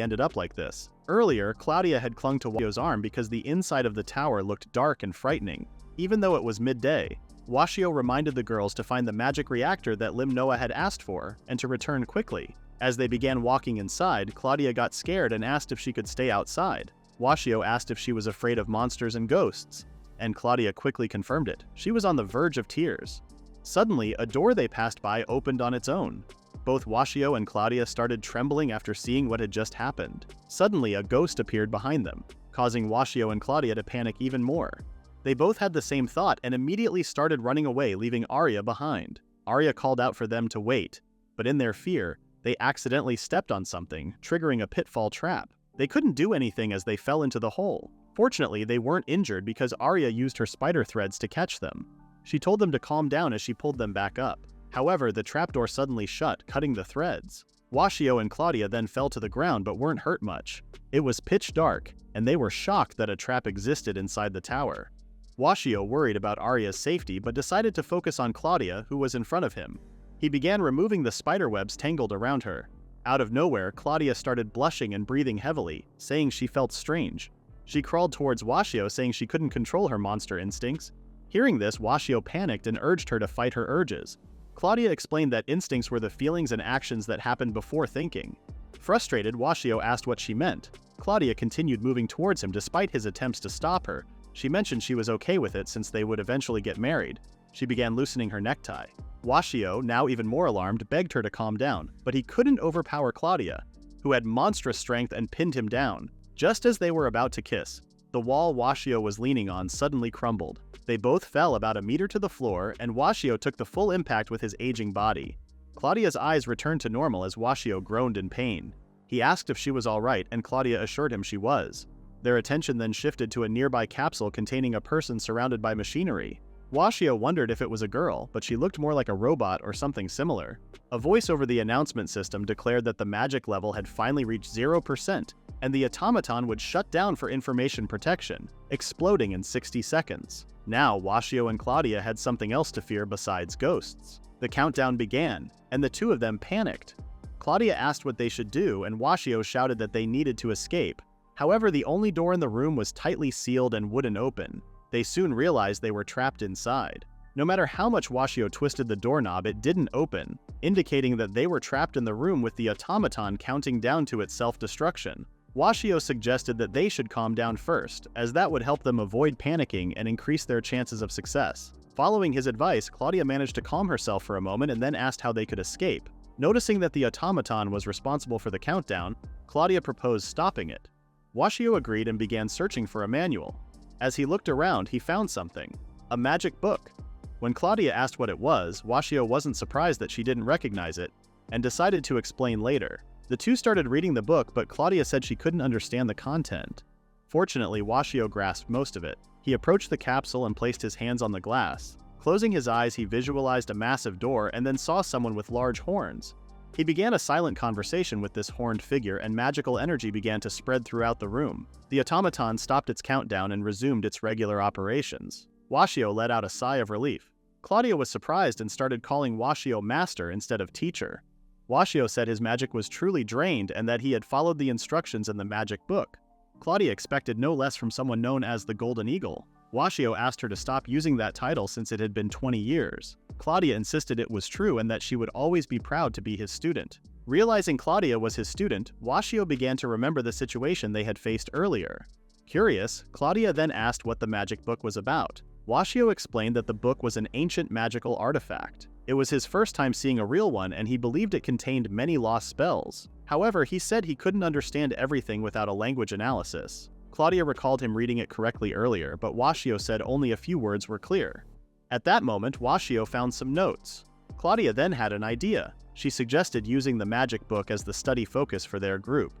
S1: ended up like this. Earlier, Claudia had clung to Washio's arm because the inside of the tower looked dark and frightening, even though it was midday. Washio reminded the girls to find the magic reactor that Limnoa had asked for, and to return quickly. As they began walking inside, Claudia got scared and asked if she could stay outside. Washio asked if she was afraid of monsters and ghosts, and Claudia quickly confirmed it. She was on the verge of tears. Suddenly, a door they passed by opened on its own. Both Washio and Claudia started trembling after seeing what had just happened. Suddenly, a ghost appeared behind them, causing Washio and Claudia to panic even more. They both had the same thought and immediately started running away, leaving Arya behind. Arya called out for them to wait, but in their fear, they accidentally stepped on something, triggering a pitfall trap. They couldn't do anything as they fell into the hole. Fortunately, they weren't injured because Arya used her spider threads to catch them. She told them to calm down as she pulled them back up. However, the trapdoor suddenly shut, cutting the threads. Washio and Claudia then fell to the ground but weren't hurt much. It was pitch dark, and they were shocked that a trap existed inside the tower. Washio worried about Arya's safety but decided to focus on Claudia, who was in front of him. He began removing the spiderwebs tangled around her. Out of nowhere, Claudia started blushing and breathing heavily, saying she felt strange. She crawled towards Washio, saying she couldn't control her monster instincts. Hearing this, Washio panicked and urged her to fight her urges. Claudia explained that instincts were the feelings and actions that happened before thinking. Frustrated, Washio asked what she meant. Claudia continued moving towards him despite his attempts to stop her. She mentioned she was okay with it since they would eventually get married. She began loosening her necktie. Washio, now even more alarmed, begged her to calm down, but he couldn't overpower Claudia, who had monstrous strength, and pinned him down. Just as they were about to kiss, the wall Washio was leaning on suddenly crumbled. They both fell about a meter to the floor, and Washio took the full impact with his aging body. Claudia's eyes returned to normal as Washio groaned in pain. He asked if she was alright, and Claudia assured him she was. Their attention then shifted to a nearby capsule containing a person surrounded by machinery. Washio wondered if it was a girl, but she looked more like a robot or something similar. A voice over the announcement system declared that the magic level had finally reached 0%, and the automaton would shut down for information protection, exploding in 60 seconds. Now, Washio and Claudia had something else to fear besides ghosts. The countdown began, and the two of them panicked. Claudia asked what they should do, and Washio shouted that they needed to escape. However, the only door in the room was tightly sealed and wouldn't open. They soon realized they were trapped inside. No matter how much Washio twisted the doorknob, it didn't open, indicating that they were trapped in the room with the automaton counting down to its self-destruction. Washio suggested that they should calm down first, as that would help them avoid panicking and increase their chances of success. Following his advice, Claudia managed to calm herself for a moment and then asked how they could escape. Noticing that the automaton was responsible for the countdown, Claudia proposed stopping it. Washio agreed and began searching for a manual. As he looked around, he found something: a magic book. When Claudia asked what it was, Washio wasn't surprised that she didn't recognize it, and decided to explain later. The two started reading the book, but Claudia said she couldn't understand the content. Fortunately, Washio grasped most of it. He approached the capsule and placed his hands on the glass. Closing his eyes, he visualized a massive door and then saw someone with large horns. He began a silent conversation with this horned figure, and magical energy began to spread throughout the room. The automaton stopped its countdown and resumed its regular operations. Washio let out a sigh of relief. Claudia was surprised and started calling Washio master instead of teacher. Washio said his magic was truly drained and that he had followed the instructions in the magic book. Claudia expected no less from someone known as the Golden Eagle. Washio asked her to stop using that title since it had been 20 years. Claudia insisted it was true and that she would always be proud to be his student. Realizing Claudia was his student, Washio began to remember the situation they had faced earlier. Curious, Claudia then asked what the magic book was about. Washio explained that the book was an ancient magical artifact. It was his first time seeing a real one, and he believed it contained many lost spells. However, he said he couldn't understand everything without a language analysis. Claudia recalled him reading it correctly earlier, but Washio said only a few words were clear. At that moment, Washio found some notes. Claudia then had an idea. She suggested using the magic book as the study focus for their group.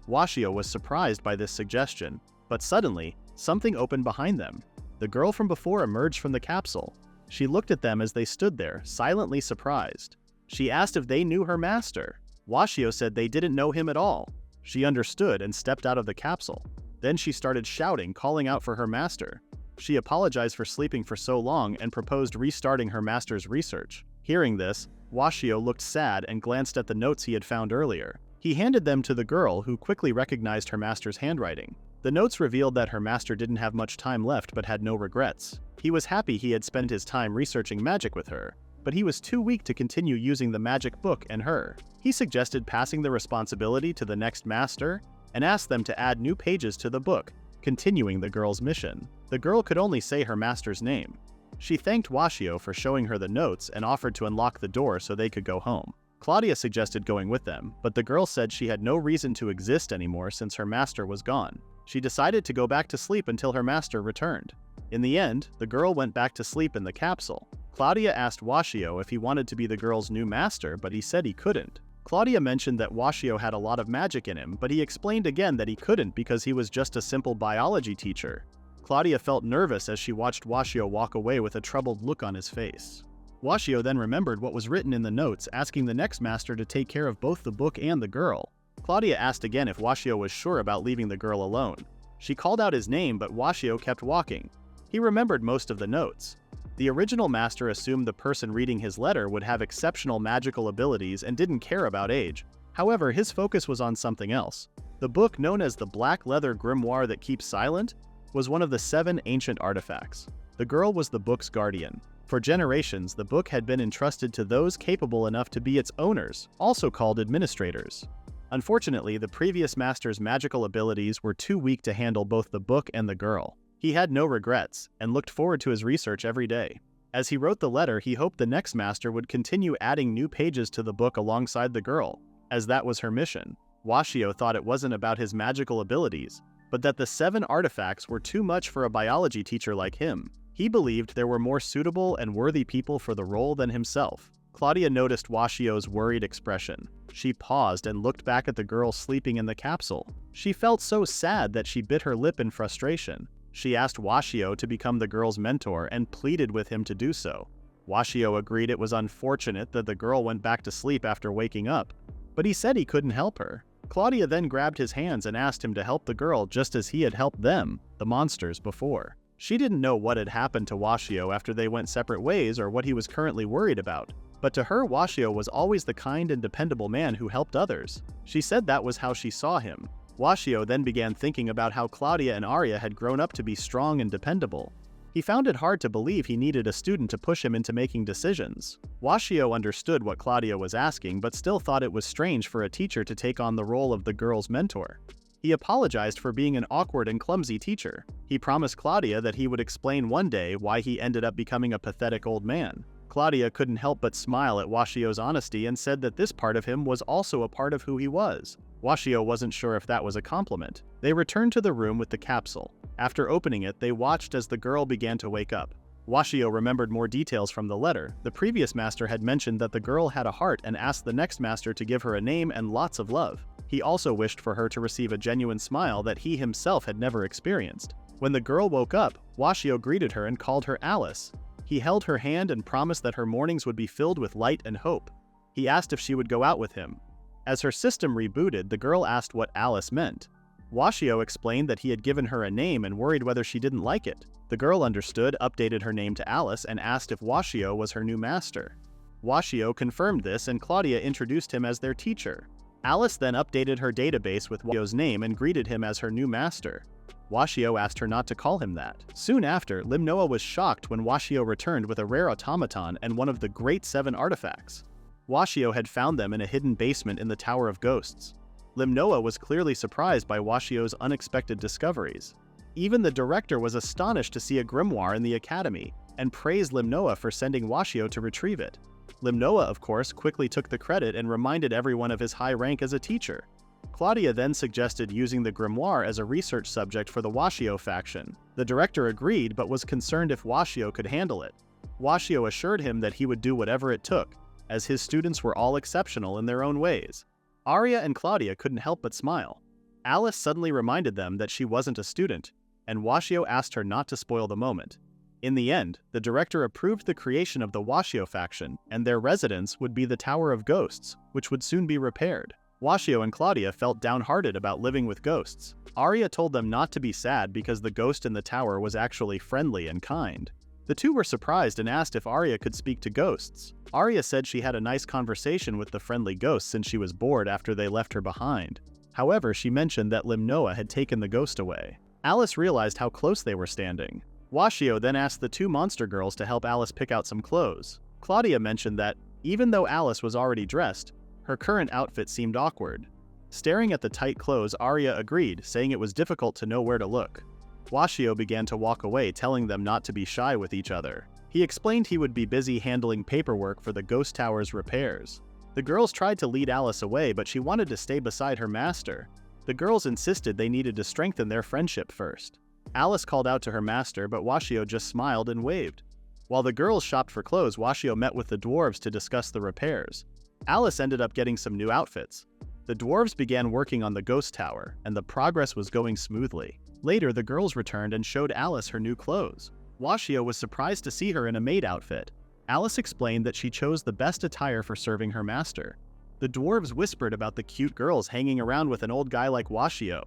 S1: Washio was surprised by this suggestion, but suddenly, something opened behind them. The girl from before emerged from the capsule. She looked at them as they stood there, silently surprised. She asked if they knew her master. Washio said they didn't know him at all. She understood and stepped out of the capsule. Then she started shouting, calling out for her master. She apologized for sleeping for so long and proposed restarting her master's research. Hearing this, Washio looked sad and glanced at the notes he had found earlier. He handed them to the girl, who quickly recognized her master's handwriting. The notes revealed that her master didn't have much time left but had no regrets. He was happy he had spent his time researching magic with her, but he was too weak to continue using the magic book and her. He suggested passing the responsibility to the next master and asked them to add new pages to the book, continuing the girl's mission. The girl could only say her master's name. She thanked Washio for showing her the notes and offered to unlock the door so they could go home. Claudia suggested going with them, but the girl said she had no reason to exist anymore since her master was gone. She decided to go back to sleep until her master returned. In the end, the girl went back to sleep in the capsule. Claudia asked Washio if he wanted to be the girl's new master, but he said he couldn't. Claudia mentioned that Washio had a lot of magic in him, but he explained again that he couldn't because he was just a simple biology teacher. Claudia felt nervous as she watched Washio walk away with a troubled look on his face. Washio then remembered what was written in the notes, asking the next master to take care of both the book and the girl. Claudia asked again if Washio was sure about leaving the girl alone. She called out his name, but Washio kept walking. He remembered most of the notes. The original master assumed the person reading his letter would have exceptional magical abilities and didn't care about age. However, his focus was on something else. The book, known as the Black Leather Grimoire That Keeps Silent, was one of the 7 ancient artifacts. The girl was the book's guardian. For generations, the book had been entrusted to those capable enough to be its owners, also called administrators. Unfortunately, the previous master's magical abilities were too weak to handle both the book and the girl. He had no regrets, and looked forward to his research every day. As he wrote the letter, he hoped the next master would continue adding new pages to the book alongside the girl, as that was her mission. Washio thought it wasn't about his magical abilities, but that the 7 artifacts were too much for a biology teacher like him. He believed there were more suitable and worthy people for the role than himself. Claudia noticed Washio's worried expression. She paused and looked back at the girl sleeping in the capsule. She felt so sad that she bit her lip in frustration. She asked Washio to become the girl's mentor and pleaded with him to do so. Washio agreed it was unfortunate that the girl went back to sleep after waking up, but he said he couldn't help her. Claudia then grabbed his hands and asked him to help the girl just as he had helped them, the monsters, before. She didn't know what had happened to Washio after they went separate ways or what he was currently worried about, but to her, Washio was always the kind and dependable man who helped others. She said that was how she saw him. Washio then began thinking about how Claudia and Arya had grown up to be strong and dependable. He found it hard to believe he needed a student to push him into making decisions. Washio understood what Claudia was asking, but still thought it was strange for a teacher to take on the role of the girl's mentor. He apologized for being an awkward and clumsy teacher. He promised Claudia that he would explain one day why he ended up becoming a pathetic old man. Claudia couldn't help but smile at Washio's honesty and said that this part of him was also a part of who he was. Washio wasn't sure if that was a compliment. They returned to the room with the capsule. After opening it, they watched as the girl began to wake up. Washio remembered more details from the letter. The previous master had mentioned that the girl had a heart and asked the next master to give her a name and lots of love. He also wished for her to receive a genuine smile that he himself had never experienced. When the girl woke up, Washio greeted her and called her Alice. He held her hand and promised that her mornings would be filled with light and hope. He asked if she would go out with him. As her system rebooted, the girl asked what Alice meant. Washio explained that he had given her a name and worried whether she didn't like it. The girl understood, updated her name to Alice, and asked if Washio was her new master. Washio confirmed this, and Claudia introduced him as their teacher. Alice then updated her database with Washio's name and greeted him as her new master. Washio asked her not to call him that. Soon after, Limnoa was shocked when Washio returned with a rare automaton and one of the Great 7 artifacts. Washio had found them in a hidden basement in the Tower of Ghosts. Limnoa was clearly surprised by Washio's unexpected discoveries. Even the director was astonished to see a grimoire in the academy, and praised Limnoa for sending Washio to retrieve it. Limnoa, of course, quickly took the credit and reminded everyone of his high rank as a teacher. Claudia then suggested using the grimoire as a research subject for the Washio faction. The director agreed but was concerned if Washio could handle it. Washio assured him that he would do whatever it took, as his students were all exceptional in their own ways. Arya and Claudia couldn't help but smile. Alice suddenly reminded them that she wasn't a student, and Washio asked her not to spoil the moment. In the end, the director approved the creation of the Washio faction, and their residence would be the Tower of Ghosts, which would soon be repaired. Washio and Claudia felt downhearted about living with ghosts. Arya told them not to be sad because the ghost in the tower was actually friendly and kind. The two were surprised and asked if Arya could speak to ghosts. Arya said she had a nice conversation with the friendly ghost since she was bored after they left her behind. However, she mentioned that Limnoa had taken the ghost away. Alice realized how close they were standing. Washio then asked the two monster girls to help Alice pick out some clothes. Claudia mentioned that, even though Alice was already dressed, her current outfit seemed awkward. Staring at the tight clothes, Arya agreed, saying it was difficult to know where to look. Washio began to walk away, telling them not to be shy with each other. He explained he would be busy handling paperwork for the Ghost Tower's repairs. The girls tried to lead Alice away, but she wanted to stay beside her master. The girls insisted they needed to strengthen their friendship first. Alice called out to her master, but Washio just smiled and waved. While the girls shopped for clothes, Washio met with the dwarves to discuss the repairs. Alice ended up getting some new outfits. The dwarves began working on the Ghost Tower, and the progress was going smoothly. Later, the girls returned and showed Alice her new clothes. Washio was surprised to see her in a maid outfit. Alice explained that she chose the best attire for serving her master. The dwarves whispered about the cute girls hanging around with an old guy like Washio.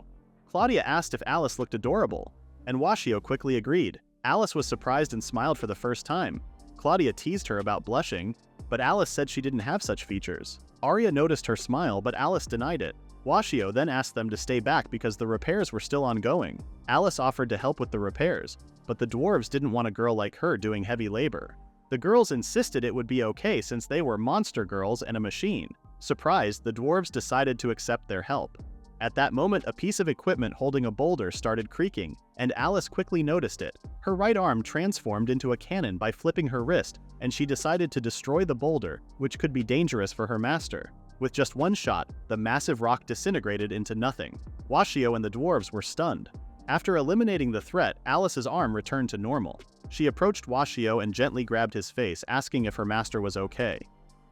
S1: Claudia asked if Alice looked adorable, and Washio quickly agreed. Alice was surprised and smiled for the first time. Claudia teased her about blushing, but Alice said she didn't have such features. Arya noticed her smile, but Alice denied it. Washio then asked them to stay back because the repairs were still ongoing. Alice offered to help with the repairs, but the dwarves didn't want a girl like her doing heavy labor. The girls insisted it would be okay since they were monster girls and a machine. Surprised, the dwarves decided to accept their help. At that moment, a piece of equipment holding a boulder started creaking, and Alice quickly noticed it. Her right arm transformed into a cannon by flipping her wrist, and she decided to destroy the boulder, which could be dangerous for her master. With just one shot, the massive rock disintegrated into nothing. Washio and the dwarves were stunned. After eliminating the threat, Alice's arm returned to normal. She approached Washio and gently grabbed his face, asking if her master was okay.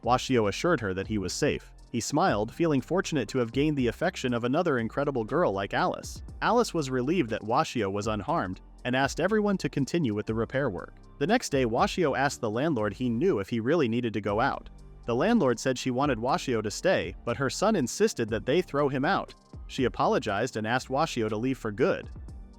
S1: Washio assured her that he was safe. He smiled, feeling fortunate to have gained the affection of another incredible girl like Alice. Alice was relieved that Washio was unharmed, and asked everyone to continue with the repair work. The next day, Washio asked the landlord he knew if he really needed to go out. The landlord said she wanted Washio to stay, but her son insisted that they throw him out. She apologized and asked Washio to leave for good.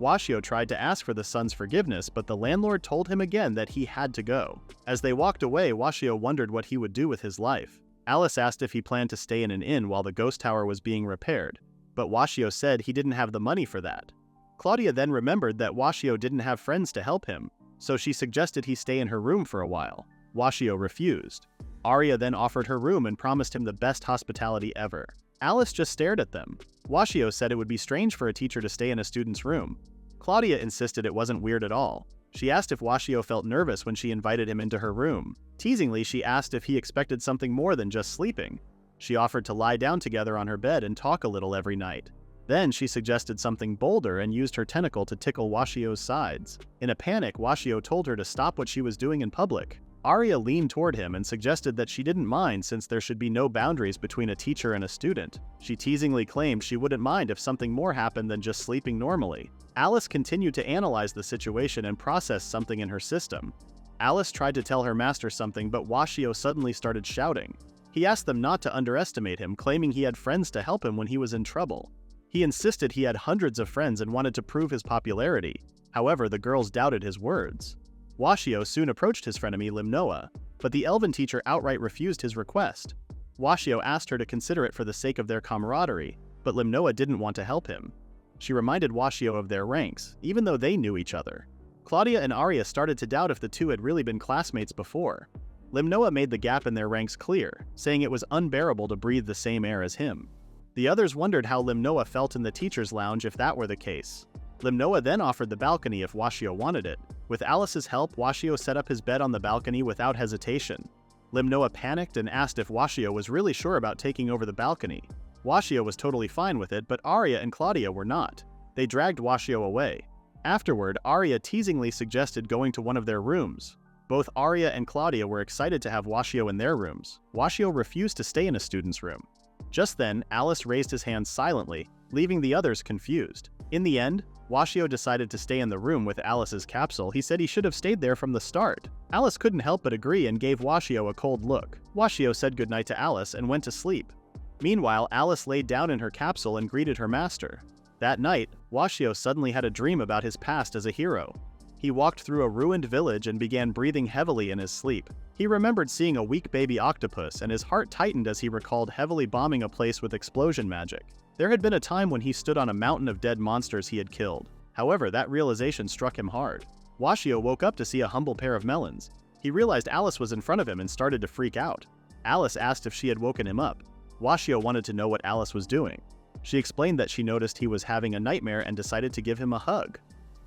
S1: Washio tried to ask for the son's forgiveness, but the landlord told him again that he had to go. As they walked away, Washio wondered what he would do with his life. Alice asked if he planned to stay in an inn while the ghost tower was being repaired, but Washio said he didn't have the money for that. Claudia then remembered that Washio didn't have friends to help him, so she suggested he stay in her room for a while. Washio refused. Arya then offered her room and promised him the best hospitality ever. Alice just stared at them. Washio said it would be strange for a teacher to stay in a student's room. Claudia insisted it wasn't weird at all. She asked if Washio felt nervous when she invited him into her room. Teasingly, she asked if he expected something more than just sleeping. She offered to lie down together on her bed and talk a little every night. Then she suggested something bolder and used her tentacle to tickle Washio's sides. In a panic, Washio told her to stop what she was doing in public. Arya leaned toward him and suggested that she didn't mind since there should be no boundaries between a teacher and a student. She teasingly claimed she wouldn't mind if something more happened than just sleeping normally. Alice continued to analyze the situation and process something in her system. Alice tried to tell her master something, but Washio suddenly started shouting. He asked them not to underestimate him, claiming he had friends to help him when he was in trouble. He insisted he had hundreds of friends and wanted to prove his popularity. However, the girls doubted his words. Washio soon approached his frenemy Limnoa, but the elven teacher outright refused his request. Washio asked her to consider it for the sake of their camaraderie, but Limnoa didn't want to help him. She reminded Washio of their ranks, even though they knew each other. Claudia and Arya started to doubt if the two had really been classmates before. Limnoa made the gap in their ranks clear, saying it was unbearable to breathe the same air as him. The others wondered how Limnoa felt in the teacher's lounge if that were the case. Limnoa then offered the balcony if Washio wanted it. With Alice's help, Washio set up his bed on the balcony without hesitation. Limnoa panicked and asked if Washio was really sure about taking over the balcony. Washio was totally fine with it, but Arya and Claudia were not. They dragged Washio away. Afterward, Arya teasingly suggested going to one of their rooms. Both Arya and Claudia were excited to have Washio in their rooms. Washio refused to stay in a student's room. Just then, Alice raised his hand silently, leaving the others confused. In the end, Washio decided to stay in the room with Alice's capsule. He said he should have stayed there from the start. Alice couldn't help but agree and gave Washio a cold look. Washio said goodnight to Alice and went to sleep. Meanwhile, Alice laid down in her capsule and greeted her master. That night, Washio suddenly had a dream about his past as a hero. He walked through a ruined village and began breathing heavily in his sleep. He remembered seeing a weak baby octopus, and his heart tightened as he recalled heavily bombing a place with explosion magic. There had been a time when he stood on a mountain of dead monsters he had killed. However, that realization struck him hard. Washio woke up to see a humble pair of melons. He realized Alice was in front of him and started to freak out. Alice asked if she had woken him up. Washio wanted to know what Alice was doing. She explained that she noticed he was having a nightmare and decided to give him a hug.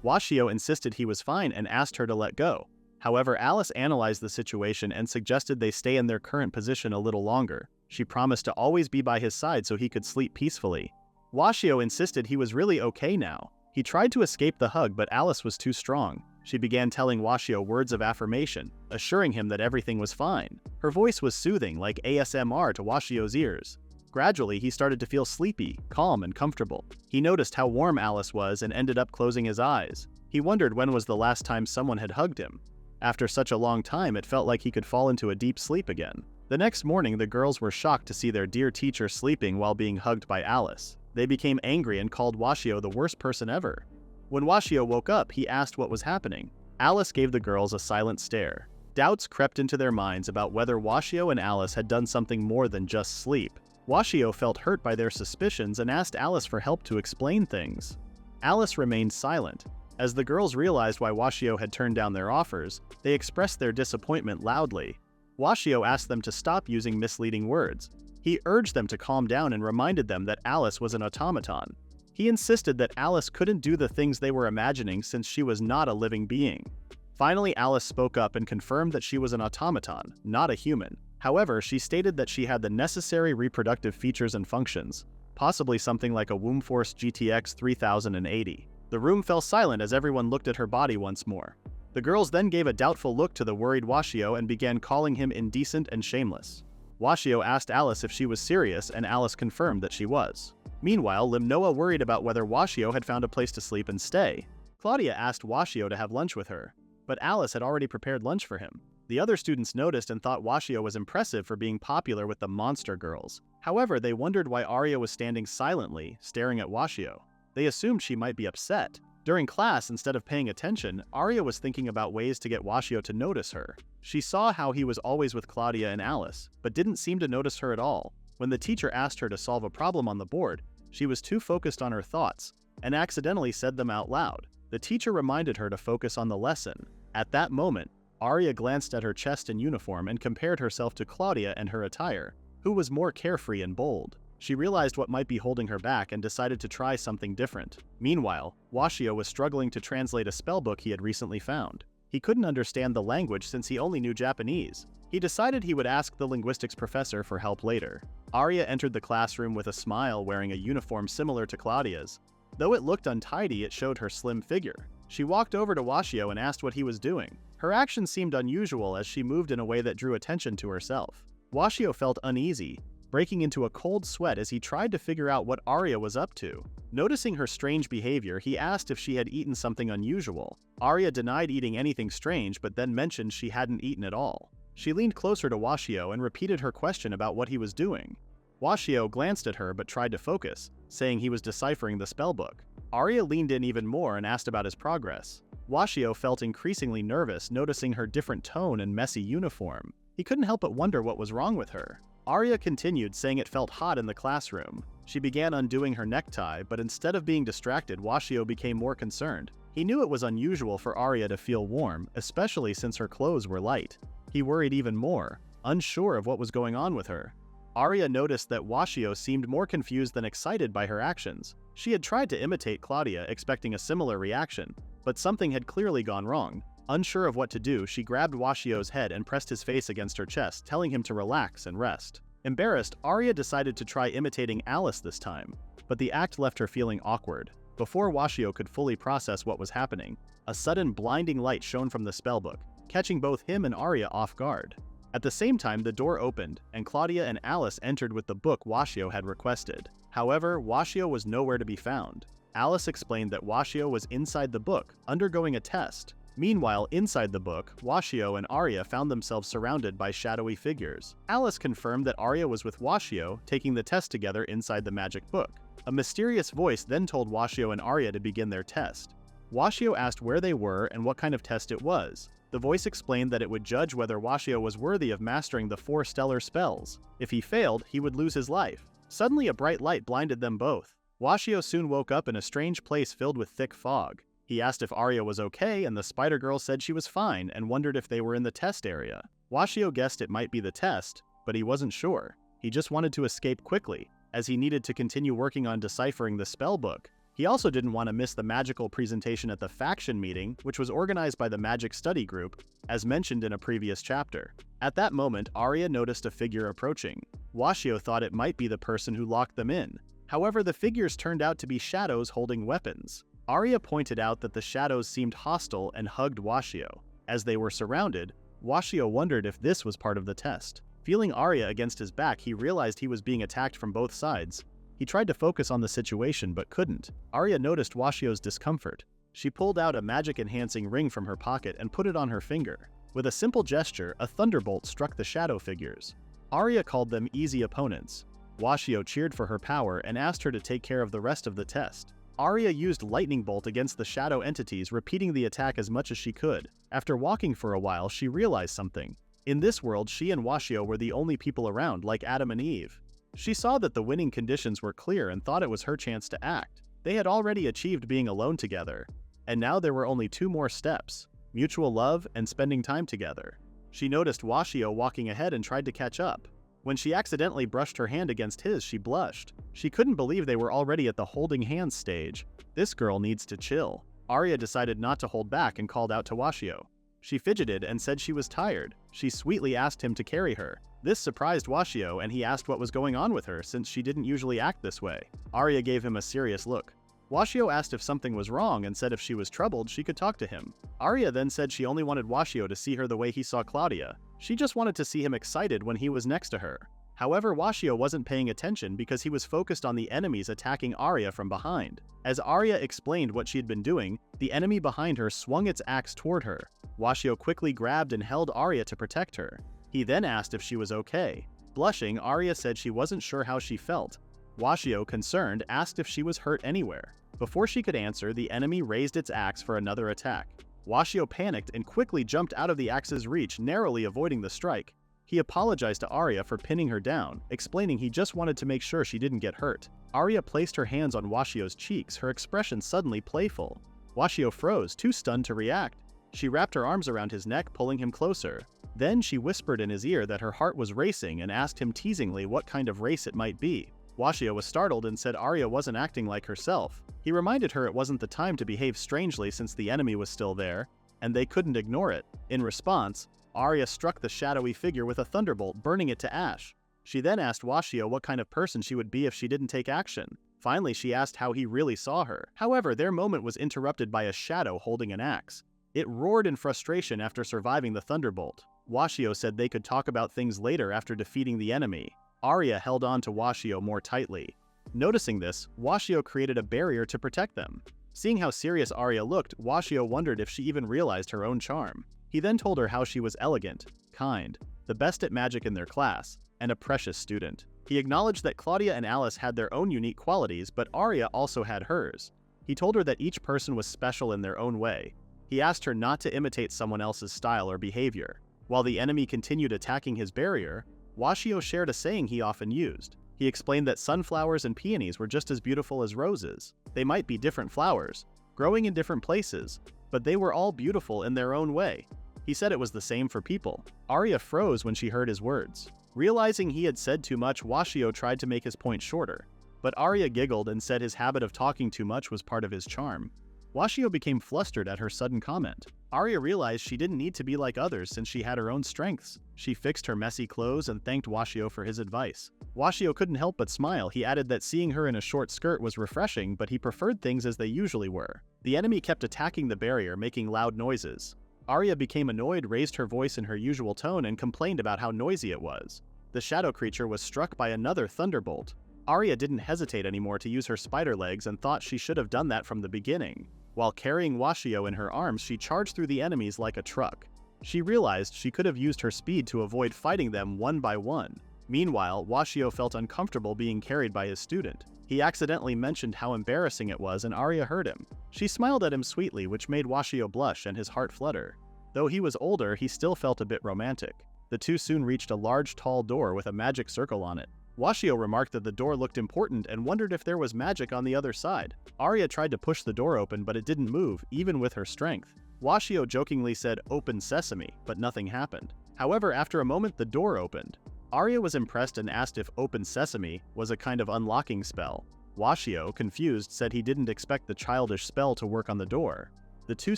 S1: Washio insisted he was fine and asked her to let go. However, Alice analyzed the situation and suggested they stay in their current position a little longer. She promised to always be by his side so he could sleep peacefully. Washio insisted he was really okay now. He tried to escape the hug, but Alice was too strong. She began telling Washio words of affirmation, assuring him that everything was fine. Her voice was soothing, like ASMR to Washio's ears. Gradually, he started to feel sleepy, calm, and comfortable. He noticed how warm Alice was and ended up closing his eyes. He wondered when was the last time someone had hugged him. After such a long time, it felt like he could fall into a deep sleep again. The next morning, the girls were shocked to see their dear teacher sleeping while being hugged by Alice. They became angry and called Washio the worst person ever. When Washio woke up, he asked what was happening. Alice gave the girls a silent stare. Doubts crept into their minds about whether Washio and Alice had done something more than just sleep. Washio felt hurt by their suspicions and asked Alice for help to explain things. Alice remained silent. As the girls realized why Washio had turned down their offers, they expressed their disappointment loudly. Washio asked them to stop using misleading words. He urged them to calm down and reminded them that Alice was an automaton. He insisted that Alice couldn't do the things they were imagining since she was not a living being. Finally, Alice spoke up and confirmed that she was an automaton, not a human. However, she stated that she had the necessary reproductive features and functions, possibly something like a Wombforce GTX 3080. The room fell silent as everyone looked at her body once more. The girls then gave a doubtful look to the worried Washio and began calling him indecent and shameless. Washio asked Alice if she was serious, and Alice confirmed that she was. Meanwhile, Limnoa worried about whether Washio had found a place to sleep and stay. Claudia asked Washio to have lunch with her, but Alice had already prepared lunch for him. The other students noticed and thought Washio was impressive for being popular with the monster girls. However, they wondered why Arya was standing silently, staring at Washio. They assumed she might be upset. During class, instead of paying attention, Arya was thinking about ways to get Washio to notice her. She saw how he was always with Claudia and Alice, but didn't seem to notice her at all. When the teacher asked her to solve a problem on the board, she was too focused on her thoughts, and accidentally said them out loud. The teacher reminded her to focus on the lesson. At that moment, Arya glanced at her chest and uniform and compared herself to Claudia and her attire, who was more carefree and bold. She realized what might be holding her back and decided to try something different. Meanwhile, Washio was struggling to translate a spellbook he had recently found. He couldn't understand the language since he only knew Japanese. He decided he would ask the linguistics professor for help later. Arya entered the classroom with a smile, wearing a uniform similar to Claudia's. Though it looked untidy, it showed her slim figure. She walked over to Washio and asked what he was doing. Her action seemed unusual as she moved in a way that drew attention to herself. Washio felt uneasy, breaking into a cold sweat as he tried to figure out what Arya was up to. Noticing her strange behavior, he asked if she had eaten something unusual. Arya denied eating anything strange, but then mentioned she hadn't eaten at all. She leaned closer to Washio and repeated her question about what he was doing. Washio glanced at her but tried to focus, saying he was deciphering the spellbook. Arya leaned in even more and asked about his progress. Washio felt increasingly nervous, noticing her different tone and messy uniform. He couldn't help but wonder what was wrong with her. Arya continued, saying it felt hot in the classroom. She began undoing her necktie, but instead of being distracted, Washio became more concerned. He knew it was unusual for Arya to feel warm, especially since her clothes were light. He worried even more, unsure of what was going on with her. Arya noticed that Washio seemed more confused than excited by her actions. She had tried to imitate Claudia, expecting a similar reaction, but something had clearly gone wrong. Unsure of what to do, she grabbed Washio's head and pressed his face against her chest, telling him to relax and rest. Embarrassed, Arya decided to try imitating Alice this time, but the act left her feeling awkward. Before Washio could fully process what was happening, a sudden blinding light shone from the spellbook, catching both him and Arya off guard. At the same time, the door opened, and Claudia and Alice entered with the book Washio had requested. However, Washio was nowhere to be found. Alice explained that Washio was inside the book, undergoing a test. Meanwhile, inside the book, Washio and Arya found themselves surrounded by shadowy figures. Alice confirmed that Arya was with Washio, taking the test together inside the magic book. A mysterious voice then told Washio and Arya to begin their test. Washio asked where they were and what kind of test it was. The voice explained that it would judge whether Washio was worthy of mastering the 4 stellar spells. If he failed, he would lose his life. Suddenly, a bright light blinded them both. Washio soon woke up in a strange place filled with thick fog. He asked if Arya was okay, and the spider girl said she was fine and wondered if they were in the test area. Washio guessed it might be the test, but he wasn't sure. He just wanted to escape quickly, as he needed to continue working on deciphering the spell book. He also didn't want to miss the magical presentation at the faction meeting, which was organized by the Magic Study Group, as mentioned in a previous chapter. At that moment, Arya noticed a figure approaching. Washio thought it might be the person who locked them in. However, the figures turned out to be shadows holding weapons. Arya pointed out that the shadows seemed hostile and hugged Washio. As they were surrounded, Washio wondered if this was part of the test. Feeling Arya against his back, he realized he was being attacked from both sides. He tried to focus on the situation but couldn't. Arya noticed Washio's discomfort. She pulled out a magic-enhancing ring from her pocket and put it on her finger. With a simple gesture, a thunderbolt struck the shadow figures. Arya called them easy opponents. Washio cheered for her power and asked her to take care of the rest of the test. Arya used lightning bolt against the shadow entities, repeating the attack as much as she could. After walking for a while, she realized something. In this world, she and Washio were the only people around, like Adam and Eve. She saw that the winning conditions were clear and thought it was her chance to act. They had already achieved being alone together, and now there were only 2 more steps: mutual love and spending time together. She noticed Washio walking ahead and tried to catch up. When she accidentally brushed her hand against his, she blushed. She couldn't believe they were already at the holding hands stage. This girl needs to chill. Arya decided not to hold back and called out to Washio. She fidgeted and said she was tired. She sweetly asked him to carry her. This surprised Washio, and he asked what was going on with her since she didn't usually act this way. Arya gave him a serious look. Washio asked if something was wrong and said if she was troubled, she could talk to him. Arya then said she only wanted Washio to see her the way he saw Claudia. She just wanted to see him excited when he was next to her. However, Washio wasn't paying attention because he was focused on the enemies attacking Arya from behind. As Arya explained what she had been doing, the enemy behind her swung its axe toward her. Washio quickly grabbed and held Arya to protect her. He then asked if she was okay. Blushing, Arya said she wasn't sure how she felt. Washio, concerned, asked if she was hurt anywhere. Before she could answer, the enemy raised its axe for another attack. Washio panicked and quickly jumped out of the axe's reach, narrowly avoiding the strike. He apologized to Arya for pinning her down, explaining he just wanted to make sure she didn't get hurt. Arya placed her hands on Washio's cheeks, her expression suddenly playful. Washio froze, too stunned to react. She wrapped her arms around his neck, pulling him closer. Then she whispered in his ear that her heart was racing and asked him teasingly what kind of race it might be. Washio was startled and said Arya wasn't acting like herself. He reminded her it wasn't the time to behave strangely since the enemy was still there, and they couldn't ignore it. In response, Arya struck the shadowy figure with a thunderbolt, burning it to ash. She then asked Washio what kind of person she would be if she didn't take action. Finally, she asked how he really saw her. However, their moment was interrupted by a shadow holding an axe. It roared in frustration after surviving the thunderbolt. Washio said they could talk about things later after defeating the enemy. Arya held on to Washio more tightly. Noticing this, Washio created a barrier to protect them. Seeing how serious Arya looked, Washio wondered if she even realized her own charm. He then told her how she was elegant, kind, the best at magic in their class, and a precious student. He acknowledged that Claudia and Alice had their own unique qualities, but Arya also had hers. He told her that each person was special in their own way. He asked her not to imitate someone else's style or behavior. While the enemy continued attacking his barrier, Washio shared a saying he often used. He explained that sunflowers and peonies were just as beautiful as roses. They might be different flowers, growing in different places, but they were all beautiful in their own way. He said it was the same for people. Arya froze when she heard his words. Realizing he had said too much, Washio tried to make his point shorter, but Arya giggled and said his habit of talking too much was part of his charm. Washio became flustered at her sudden comment. Arya realized she didn't need to be like others since she had her own strengths. She fixed her messy clothes and thanked Washio for his advice. Washio couldn't help but smile. He added that seeing her in a short skirt was refreshing, but he preferred things as they usually were. The enemy kept attacking the barrier, making loud noises. Arya became annoyed, raised her voice in her usual tone, and complained about how noisy it was. The shadow creature was struck by another thunderbolt. Arya didn't hesitate anymore to use her spider legs and thought she should have done that from the beginning. While carrying Washio in her arms, she charged through the enemies like a truck. She realized she could have used her speed to avoid fighting them one by one. Meanwhile, Washio felt uncomfortable being carried by his student. He accidentally mentioned how embarrassing it was, and Arya heard him. She smiled at him sweetly, which made Washio blush and his heart flutter. Though he was older, he still felt a bit romantic. The two soon reached a large, tall door with a magic circle on it. Washio remarked that the door looked important and wondered if there was magic on the other side. Arya tried to push the door open, but it didn't move, even with her strength. Washio jokingly said, "Open sesame," but nothing happened. However, after a moment, the door opened. Arya was impressed and asked if "open sesame" was a kind of unlocking spell. Washio, confused, said he didn't expect the childish spell to work on the door. The two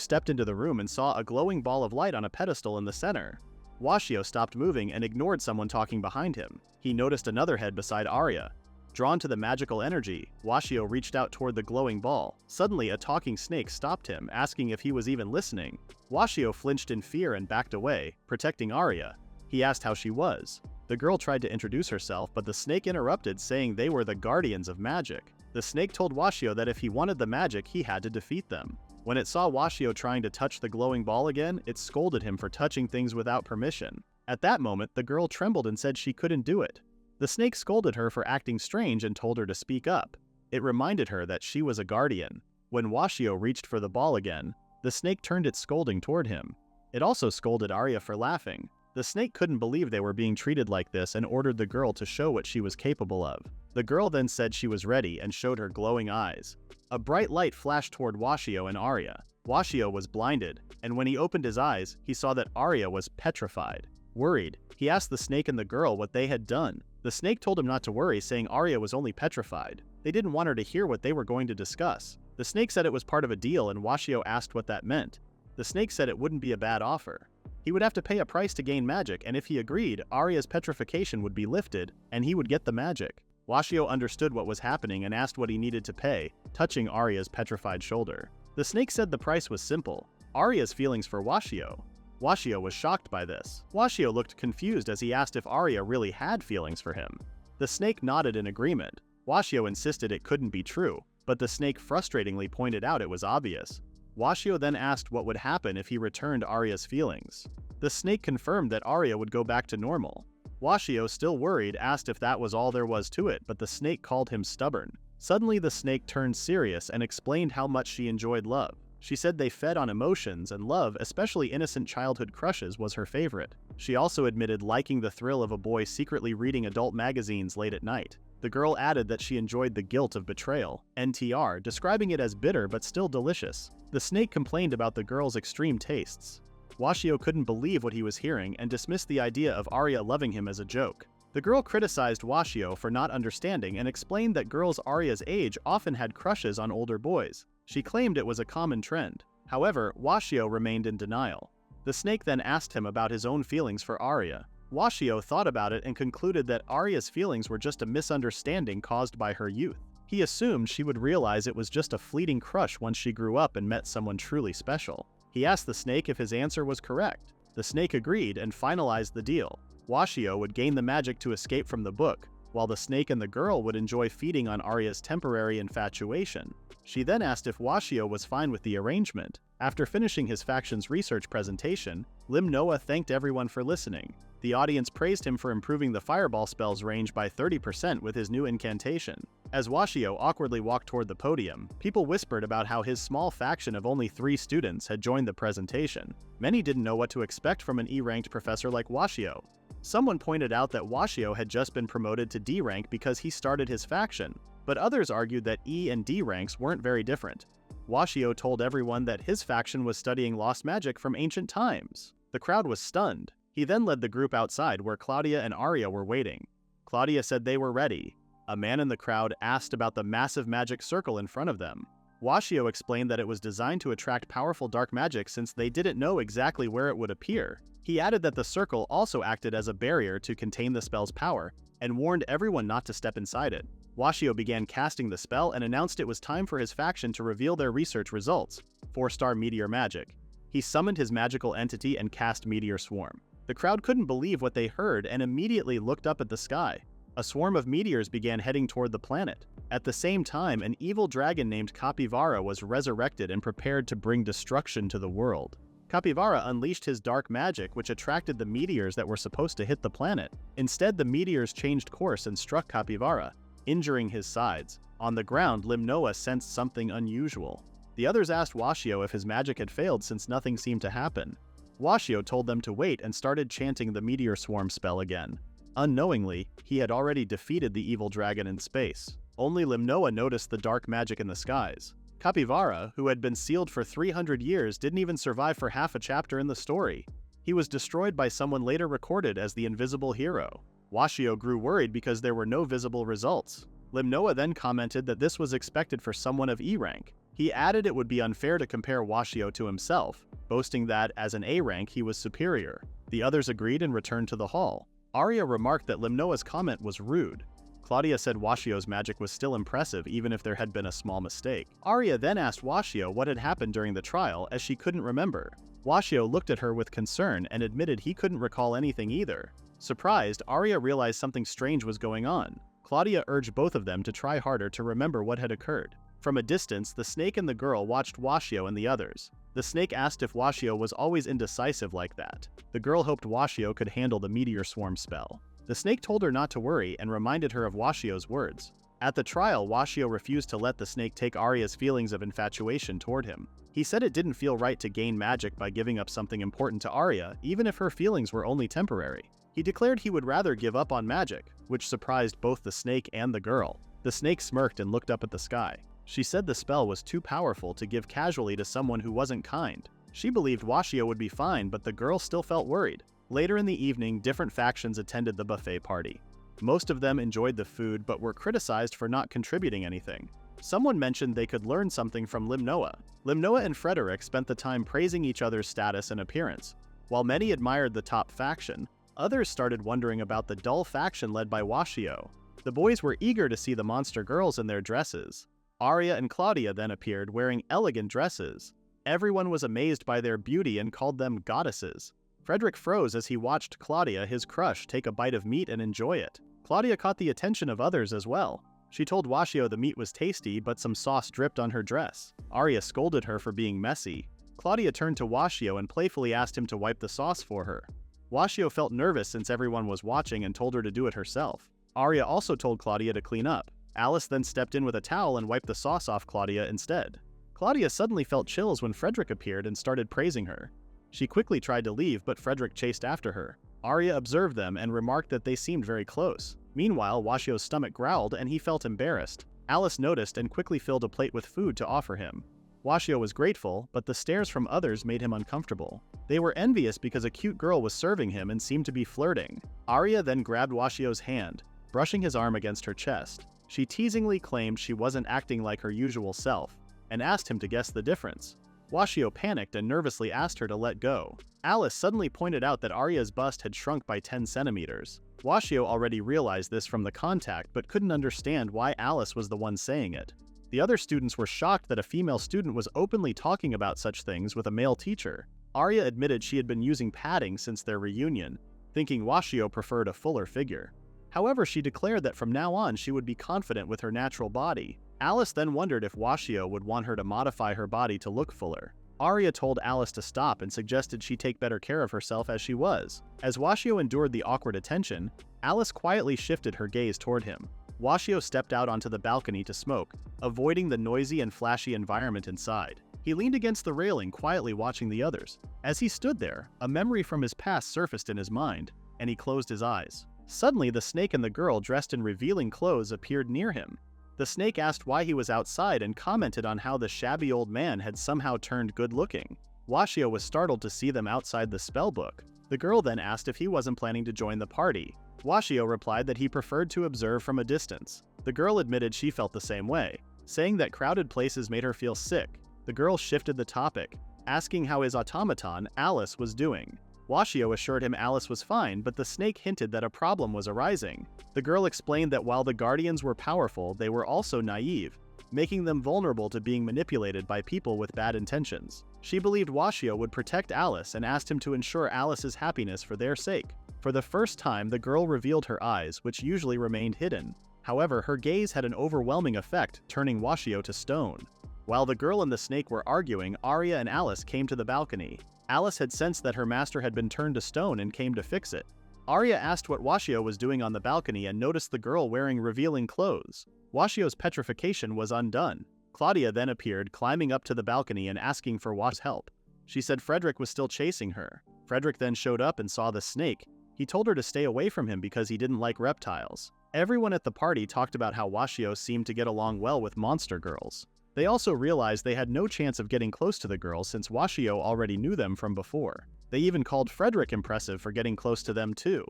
S1: stepped into the room and saw a glowing ball of light on a pedestal in the center. Washio stopped moving and ignored someone talking behind him. He noticed another head beside Arya. Drawn to the magical energy, Washio reached out toward the glowing ball. Suddenly, a talking snake stopped him, asking if he was even listening. Washio flinched in fear and backed away, protecting Arya. He asked how she was. The girl tried to introduce herself, but the snake interrupted, saying they were the guardians of magic. The snake told Washio that if he wanted the magic, he had to defeat them. When it saw Washio trying to touch the glowing ball again, it scolded him for touching things without permission. At that moment, the girl trembled and said she couldn't do it. The snake scolded her for acting strange and told her to speak up. It reminded her that she was a guardian. When Washio reached for the ball again, the snake turned its scolding toward him. It also scolded Arya for laughing. The snake couldn't believe they were being treated like this and ordered the girl to show what she was capable of. The girl then said she was ready and showed her glowing eyes. A bright light flashed toward Washio and Arya. Washio was blinded, and when he opened his eyes, he saw that Arya was petrified. Worried, he asked the snake and the girl what they had done. The snake told him not to worry, saying Arya was only petrified. They didn't want her to hear what they were going to discuss. The snake said it was part of a deal, and Washio asked what that meant. The snake said it wouldn't be a bad offer. He would have to pay a price to gain magic, and if he agreed, Arya's petrification would be lifted, and he would get the magic. Washio understood what was happening and asked what he needed to pay, touching Arya's petrified shoulder. The snake said the price was simple: Arya's feelings for Washio. Washio was shocked by this. Washio looked confused as he asked if Arya really had feelings for him. The snake nodded in agreement. Washio insisted it couldn't be true, but the snake frustratingly pointed out it was obvious. Washio then asked what would happen if he returned Arya's feelings. The snake confirmed that Arya would go back to normal. Washio, still worried, asked if that was all there was to it, but the snake called him stubborn. Suddenly the snake turned serious and explained how much she enjoyed love. She said they fed on emotions, and love, especially innocent childhood crushes, was her favorite. She also admitted liking the thrill of a boy secretly reading adult magazines late at night. The girl added that she enjoyed the guilt of betrayal, NTR, describing it as bitter but still delicious. The snake complained about the girl's extreme tastes. Washio couldn't believe what he was hearing and dismissed the idea of Arya loving him as a joke. The girl criticized Washio for not understanding and explained that girls Arya's age often had crushes on older boys. She claimed it was a common trend. However, Washio remained in denial. The snake then asked him about his own feelings for Arya. Washio thought about it and concluded that Arya's feelings were just a misunderstanding caused by her youth. He assumed she would realize it was just a fleeting crush once she grew up and met someone truly special. He asked the snake if his answer was correct. The snake agreed and finalized the deal. Washio would gain the magic to escape from the book, while the snake and the girl would enjoy feeding on Arya's temporary infatuation. She then asked if Washio was fine with the arrangement. After finishing his faction's research presentation, Lim Noah thanked everyone for listening. The audience praised him for improving the fireball spell's range by 30% with his new incantation. As Washio awkwardly walked toward the podium, people whispered about how his small faction of only 3 students had joined the presentation. Many didn't know what to expect from an E-ranked professor like Washio. Someone pointed out that Washio had just been promoted to D rank because he started his faction, but others argued that E and D ranks weren't very different. Washio told everyone that his faction was studying lost magic from ancient times. The crowd was stunned. He then led the group outside where Claudia and Arya were waiting. Claudia said they were ready. A man in the crowd asked about the massive magic circle in front of them. Washio explained that it was designed to attract powerful dark magic since they didn't know exactly where it would appear. He added that the circle also acted as a barrier to contain the spell's power, and warned everyone not to step inside it. Washio began casting the spell and announced it was time for his faction to reveal their research results, 4-star meteor magic. He summoned his magical entity and cast Meteor Swarm. The crowd couldn't believe what they heard and immediately looked up at the sky. A swarm of meteors began heading toward the planet. At the same time, an evil dragon named Capivara was resurrected and prepared to bring destruction to the world. Capivara unleashed his dark magic, which attracted the meteors that were supposed to hit the planet. Instead, the meteors changed course and struck Capivara, injuring his sides. On the ground, Limnoa sensed something unusual. The others asked Washio if his magic had failed since nothing seemed to happen. Washio told them to wait and started chanting the Meteor Swarm spell again. Unknowingly, he had already defeated the evil dragon in space. Only Limnoa noticed the dark magic in the skies. Capivara, who had been sealed for 300 years, didn't even survive for half a chapter in the story. He was destroyed by someone later recorded as the invisible hero. Washio grew worried because there were no visible results. Limnoa then commented that this was expected for someone of E rank. He added it would be unfair to compare Washio to himself, boasting that, as an A rank, he was superior. The others agreed and returned to the hall. Arya remarked that Limnoa's comment was rude. Claudia said Washio's magic was still impressive even if there had been a small mistake. Arya then asked Washio what had happened during the trial, as she couldn't remember. Washio looked at her with concern and admitted he couldn't recall anything either. Surprised, Arya realized something strange was going on. Claudia urged both of them to try harder to remember what had occurred. From a distance, the snake and the girl watched Washio and the others. The snake asked if Washio was always indecisive like that. The girl hoped Washio could handle the Meteor Swarm spell. The snake told her not to worry and reminded her of Washio's words. At the trial, Washio refused to let the snake take Arya's feelings of infatuation toward him. He said it didn't feel right to gain magic by giving up something important to Arya, even if her feelings were only temporary. He declared he would rather give up on magic, which surprised both the snake and the girl. The snake smirked and looked up at the sky. She said the spell was too powerful to give casually to someone who wasn't kind. She believed Washio would be fine, but the girl still felt worried. Later in the evening, different factions attended the buffet party. Most of them enjoyed the food but were criticized for not contributing anything. Someone mentioned they could learn something from Limnoa. Limnoa and Frederick spent the time praising each other's status and appearance. While many admired the top faction, others started wondering about the dull faction led by Washio. The boys were eager to see the monster girls in their dresses. Arya and Claudia then appeared wearing elegant dresses. Everyone was amazed by their beauty and called them goddesses. Frederick froze as he watched Claudia, his crush, take a bite of meat and enjoy it. Claudia caught the attention of others as well. She told Washio the meat was tasty, but some sauce dripped on her dress. Arya scolded her for being messy. Claudia turned to Washio and playfully asked him to wipe the sauce for her. Washio felt nervous since everyone was watching and told her to do it herself. Arya also told Claudia to clean up. Alice then stepped in with a towel and wiped the sauce off Claudia instead. Claudia suddenly felt chills when Frederick appeared and started praising her. She quickly tried to leave, but Frederick chased after her. Arya observed them and remarked that they seemed very close. Meanwhile, Washio's stomach growled and he felt embarrassed. Alice noticed and quickly filled a plate with food to offer him. Washio was grateful, but the stares from others made him uncomfortable. They were envious because a cute girl was serving him and seemed to be flirting. Arya then grabbed Washio's hand, brushing his arm against her chest. She teasingly claimed she wasn't acting like her usual self, and asked him to guess the difference. Washio panicked and nervously asked her to let go. Alice suddenly pointed out that Arya's bust had shrunk by 10 centimeters. Washio already realized this from the contact but couldn't understand why Alice was the one saying it. The other students were shocked that a female student was openly talking about such things with a male teacher. Arya admitted she had been using padding since their reunion, thinking Washio preferred a fuller figure. However, she declared that from now on she would be confident with her natural body. Alice then wondered if Washio would want her to modify her body to look fuller. Arya told Alice to stop and suggested she take better care of herself as she was. As Washio endured the awkward attention, Alice quietly shifted her gaze toward him. Washio stepped out onto the balcony to smoke, avoiding the noisy and flashy environment inside. He leaned against the railing, quietly watching the others. As he stood there, a memory from his past surfaced in his mind, and he closed his eyes. Suddenly, the snake and the girl dressed in revealing clothes appeared near him. The snake asked why he was outside and commented on how the shabby old man had somehow turned good-looking. Washio was startled to see them outside the spellbook. The girl then asked if he wasn't planning to join the party. Washio replied that he preferred to observe from a distance. The girl admitted she felt the same way, saying that crowded places made her feel sick. The girl shifted the topic, asking how his automaton, Alice, was doing. Washio assured him Alice was fine, but the snake hinted that a problem was arising. The girl explained that while the guardians were powerful, they were also naive, making them vulnerable to being manipulated by people with bad intentions. She believed Washio would protect Alice and asked him to ensure Alice's happiness for their sake. For the first time, the girl revealed her eyes, which usually remained hidden. However, her gaze had an overwhelming effect, turning Washio to stone. While the girl and the snake were arguing, Arya and Alice came to the balcony. Alice had sensed that her master had been turned to stone and came to fix it. Arya asked what Washio was doing on the balcony and noticed the girl wearing revealing clothes. Washio's petrification was undone. Claudia then appeared, climbing up to the balcony and asking for Washio's help. She said Frederick was still chasing her. Frederick then showed up and saw the snake. He told her to stay away from him because he didn't like reptiles. Everyone at the party talked about how Washio seemed to get along well with monster girls. They also realized they had no chance of getting close to the girls since Washio already knew them from before. They even called Frederick impressive for getting close to them too.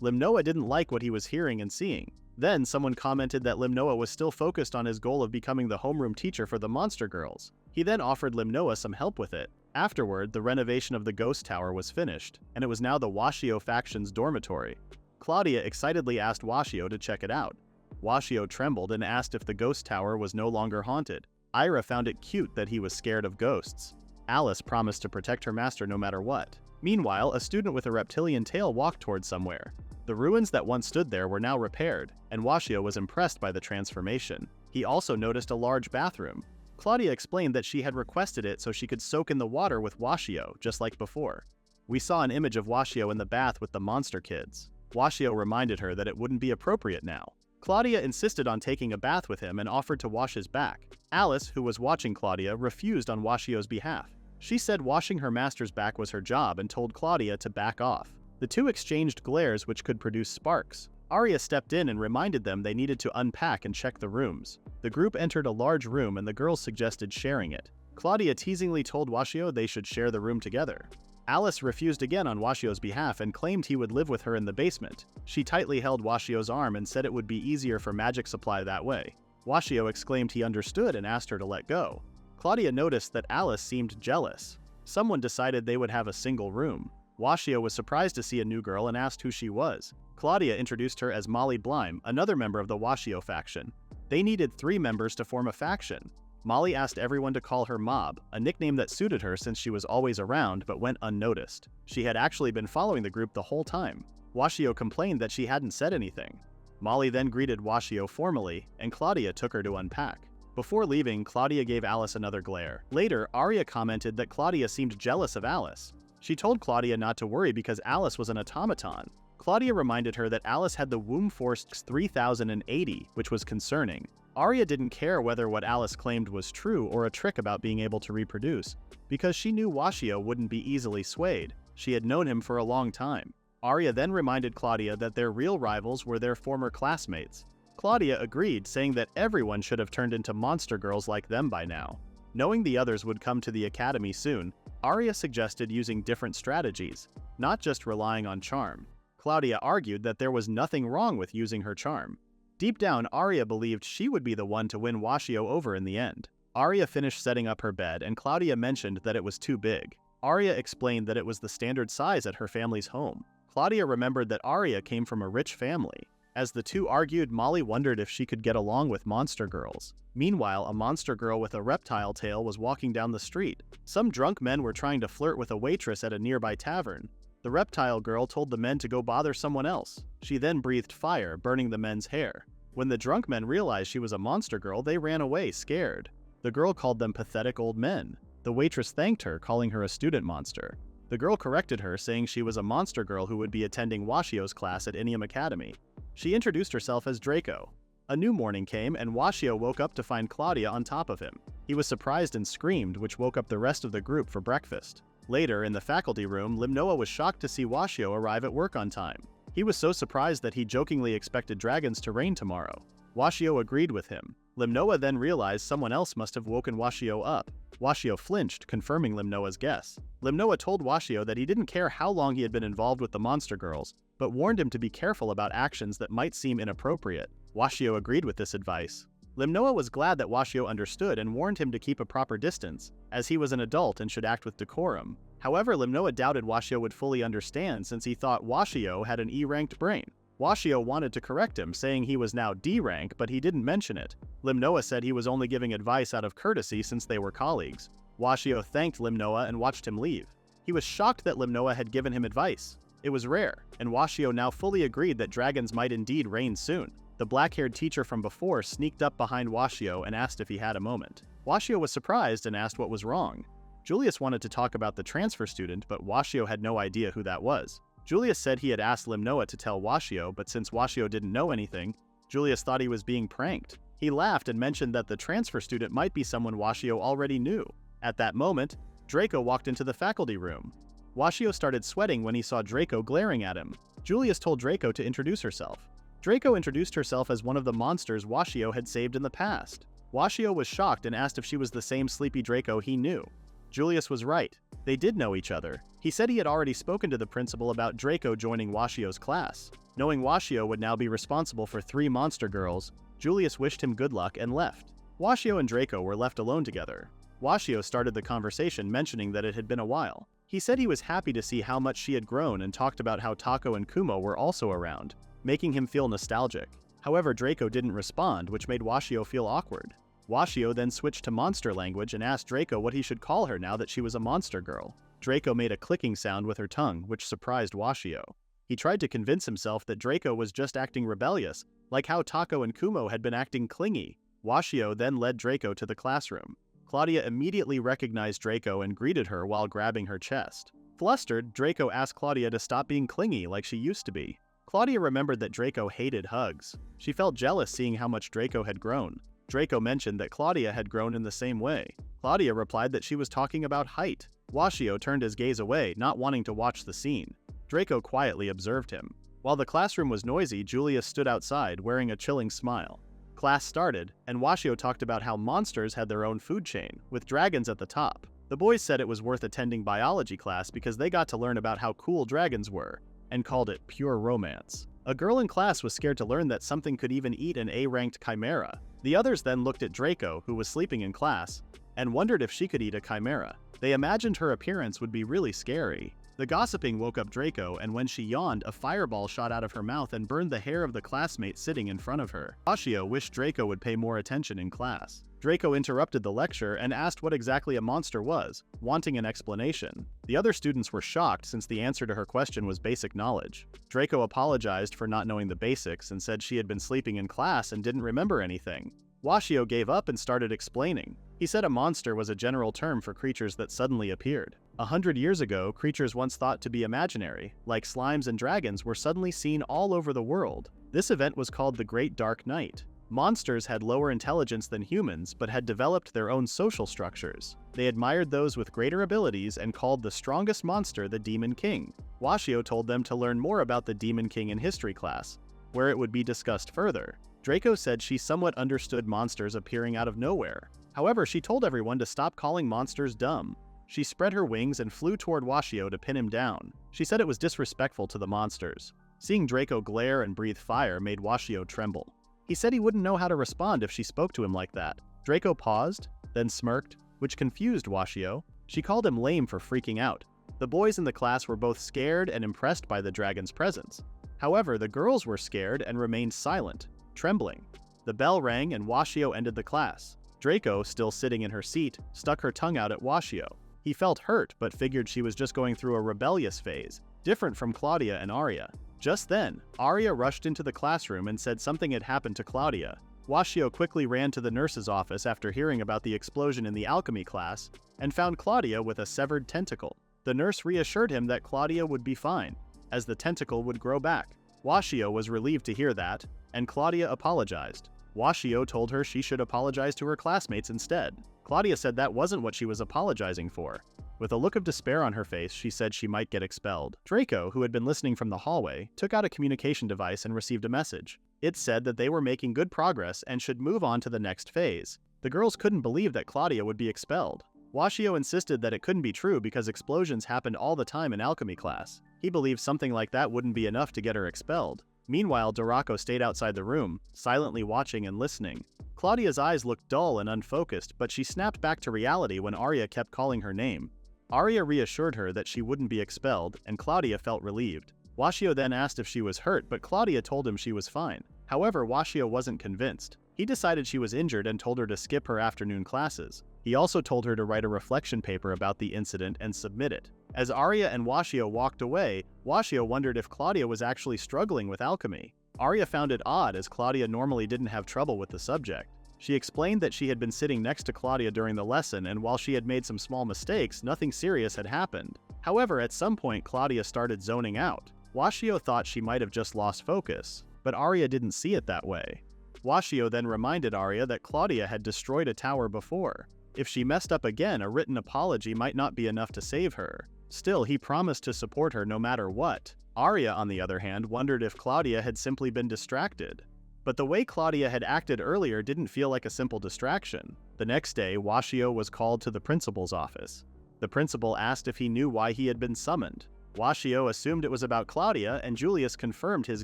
S1: Limnoa didn't like what he was hearing and seeing. Then someone commented that Limnoa was still focused on his goal of becoming the homeroom teacher for the monster girls. He then offered Limnoa some help with it. Afterward, the renovation of the ghost tower was finished, and it was now the Washio faction's dormitory. Claudia excitedly asked Washio to check it out. Washio trembled and asked if the ghost tower was no longer haunted. Ira found it cute that he was scared of ghosts. Alice promised to protect her master no matter what. Meanwhile, a student with a reptilian tail walked towards somewhere. The ruins that once stood there were now repaired, and Washio was impressed by the transformation. He also noticed a large bathroom. Claudia explained that she had requested it so she could soak in the water with Washio, just like before. We saw an image of Washio in the bath with the monster kids. Washio reminded her that it wouldn't be appropriate now. Claudia insisted on taking a bath with him and offered to wash his back. Alice, who was watching Claudia, refused on Washio's behalf. She said washing her master's back was her job and told Claudia to back off. The two exchanged glares which could produce sparks. Arya stepped in and reminded them they needed to unpack and check the rooms. The group entered a large room and the girls suggested sharing it. Claudia teasingly told Washio they should share the room together. Alice refused again on Washio's behalf and claimed he would live with her in the basement. She tightly held Washio's arm and said it would be easier for magic supply that way. Washio exclaimed he understood and asked her to let go. Claudia noticed that Alice seemed jealous. Someone decided they would have a single room. Washio was surprised to see a new girl and asked who she was. Claudia introduced her as Molly Blime, another member of the Washio faction. They needed 3 members to form a faction. Molly asked everyone to call her Mob, a nickname that suited her since she was always around but went unnoticed. She had actually been following the group the whole time. Washio complained that she hadn't said anything. Molly then greeted Washio formally, and Claudia took her to unpack. Before leaving, Claudia gave Alice another glare. Later, Arya commented that Claudia seemed jealous of Alice. She told Claudia not to worry because Alice was an automaton. Claudia reminded her that Alice had the Womb Force 3080, which was concerning. Arya didn't care whether what Alice claimed was true or a trick about being able to reproduce, because she knew Washio wouldn't be easily swayed. She had known him for a long time. Arya then reminded Claudia that their real rivals were their former classmates. Claudia agreed, saying that everyone should have turned into monster girls like them by now. Knowing the others would come to the academy soon, Arya suggested using different strategies, not just relying on charm. Claudia argued that there was nothing wrong with using her charm. Deep down, Arya believed she would be the one to win Washio over in the end. Arya finished setting up her bed, and Claudia mentioned that it was too big. Arya explained that it was the standard size at her family's home. Claudia remembered that Arya came from a rich family. As the two argued, Molly wondered if she could get along with monster girls. Meanwhile, a monster girl with a reptile tail was walking down the street. Some drunk men were trying to flirt with a waitress at a nearby tavern. The reptile girl told the men to go bother someone else. She then breathed fire, burning the men's hair. When the drunk men realized she was a monster girl, they ran away, scared. The girl called them pathetic old men. The waitress thanked her, calling her a student monster. The girl corrected her, saying she was a monster girl who would be attending Washio's class at Inium Academy. She introduced herself as Draco. A new morning came, and Washio woke up to find Claudia on top of him. He was surprised and screamed, which woke up the rest of the group for breakfast. Later, in the faculty room, Limnoa was shocked to see Washio arrive at work on time. He was so surprised that he jokingly expected dragons to rain tomorrow. Washio agreed with him. Limnoa then realized someone else must have woken Washio up. Washio flinched, confirming Limnoa's guess. Limnoa told Washio that he didn't care how long he had been involved with the monster girls, but warned him to be careful about actions that might seem inappropriate. Washio agreed with this advice. Limnoa was glad that Washio understood and warned him to keep a proper distance, as he was an adult and should act with decorum. However, Limnoa doubted Washio would fully understand since he thought Washio had an E-ranked brain. Washio wanted to correct him, saying he was now D-rank, but he didn't mention it. Limnoa said he was only giving advice out of courtesy since they were colleagues. Washio thanked Limnoa and watched him leave. He was shocked that Limnoa had given him advice. It was rare, and Washio now fully agreed that dragons might indeed reign soon. The black-haired teacher from before sneaked up behind Washio and asked if he had a moment. Washio was surprised and asked what was wrong. Julius wanted to talk about the transfer student, but Washio had no idea who that was. Julius said he had asked Limnoa to tell Washio, but since Washio didn't know anything, Julius thought he was being pranked. He laughed and mentioned that the transfer student might be someone Washio already knew. At that moment, Draco walked into the faculty room. Washio started sweating when he saw Draco glaring at him. Julius told Draco to introduce herself. Draco introduced herself as one of the monsters Washio had saved in the past. Washio was shocked and asked if she was the same sleepy Draco he knew. Julius was right. They did know each other. He said he had already spoken to the principal about Draco joining Washio's class. Knowing Washio would now be responsible for 3 monster girls, Julius wished him good luck and left. Washio and Draco were left alone together. Washio started the conversation mentioning that it had been a while. He said he was happy to see how much she had grown and talked about how Tako and Kumo were also around, making him feel nostalgic. However, Draco didn't respond, which made Washio feel awkward. Washio then switched to monster language and asked Draco what he should call her now that she was a monster girl. Draco made a clicking sound with her tongue, which surprised Washio. He tried to convince himself that Draco was just acting rebellious, like how Tako and Kumo had been acting clingy. Washio then led Draco to the classroom. Claudia immediately recognized Draco and greeted her while grabbing her chest. Flustered, Draco asked Claudia to stop being clingy like she used to be. Claudia remembered that Draco hated hugs. She felt jealous seeing how much Draco had grown. Draco mentioned that Claudia had grown in the same way. Claudia replied that she was talking about height. Washio turned his gaze away, not wanting to watch the scene. Draco quietly observed him. While the classroom was noisy, Julius stood outside, wearing a chilling smile. Class started, and Washio talked about how monsters had their own food chain, with dragons at the top. The boys said it was worth attending biology class because they got to learn about how cool dragons were, and called it pure romance. A girl in class was scared to learn that something could even eat an A-ranked chimera. The others then looked at Draco, who was sleeping in class, and wondered if she could eat a chimera. They imagined her appearance would be really scary. The gossiping woke up Draco, and when she yawned, a fireball shot out of her mouth and burned the hair of the classmate sitting in front of her. Washio wished Draco would pay more attention in class. Draco interrupted the lecture and asked what exactly a monster was, wanting an explanation. The other students were shocked since the answer to her question was basic knowledge. Draco apologized for not knowing the basics and said she had been sleeping in class and didn't remember anything. Washio gave up and started explaining. He said a monster was a general term for creatures that suddenly appeared. 100 years ago, creatures once thought to be imaginary, like slimes and dragons, were suddenly seen all over the world. This event was called the Great Dark Night. Monsters had lower intelligence than humans, but had developed their own social structures. They admired those with greater abilities and called the strongest monster the Demon King. Washio told them to learn more about the Demon King in history class, where it would be discussed further. Draco said she somewhat understood monsters appearing out of nowhere. However, she told everyone to stop calling monsters dumb. She spread her wings and flew toward Washio to pin him down. She said it was disrespectful to the monsters. Seeing Draco glare and breathe fire made Washio tremble. He said he wouldn't know how to respond if she spoke to him like that. Draco paused, then smirked, which confused Washio. She called him lame for freaking out. The boys in the class were both scared and impressed by the dragon's presence. However, the girls were scared and remained silent, trembling. The bell rang and Washio ended the class. Draco, still sitting in her seat, stuck her tongue out at Washio. He felt hurt, but figured she was just going through a rebellious phase, different from Claudia and Arya. Just then, Arya rushed into the classroom and said something had happened to Claudia. Washio quickly ran to the nurse's office after hearing about the explosion in the alchemy class, and found Claudia with a severed tentacle. The nurse reassured him that Claudia would be fine, as the tentacle would grow back. Washio was relieved to hear that, and Claudia apologized. Washio told her she should apologize to her classmates instead. Claudia said that wasn't what she was apologizing for. With a look of despair on her face, she said she might get expelled. Draco, who had been listening from the hallway, took out a communication device and received a message. It said that they were making good progress and should move on to the next phase. The girls couldn't believe that Claudia would be expelled. Washio insisted that it couldn't be true because explosions happened all the time in alchemy class. He believed something like that wouldn't be enough to get her expelled. Meanwhile, Dorako stayed outside the room, silently watching and listening. Claudia's eyes looked dull and unfocused, but she snapped back to reality when Arya kept calling her name. Arya reassured her that she wouldn't be expelled, and Claudia felt relieved. Washio then asked if she was hurt, but Claudia told him she was fine. However, Washio wasn't convinced. He decided she was injured and told her to skip her afternoon classes. He also told her to write a reflection paper about the incident and submit it. As Arya and Washio walked away, Washio wondered if Claudia was actually struggling with alchemy. Arya found it odd as Claudia normally didn't have trouble with the subject. She explained that she had been sitting next to Claudia during the lesson, and while she had made some small mistakes, nothing serious had happened. However, at some point Claudia started zoning out. Washio thought she might have just lost focus, but Arya didn't see it that way. Washio then reminded Arya that Claudia had destroyed a tower before. If she messed up again, a written apology might not be enough to save her. Still, he promised to support her no matter what. Arya, on the other hand, wondered if Claudia had simply been distracted. But the way Claudia had acted earlier didn't feel like a simple distraction. The next day, Washio was called to the principal's office. The principal asked if he knew why he had been summoned. Washio assumed it was about Claudia, and Julius confirmed his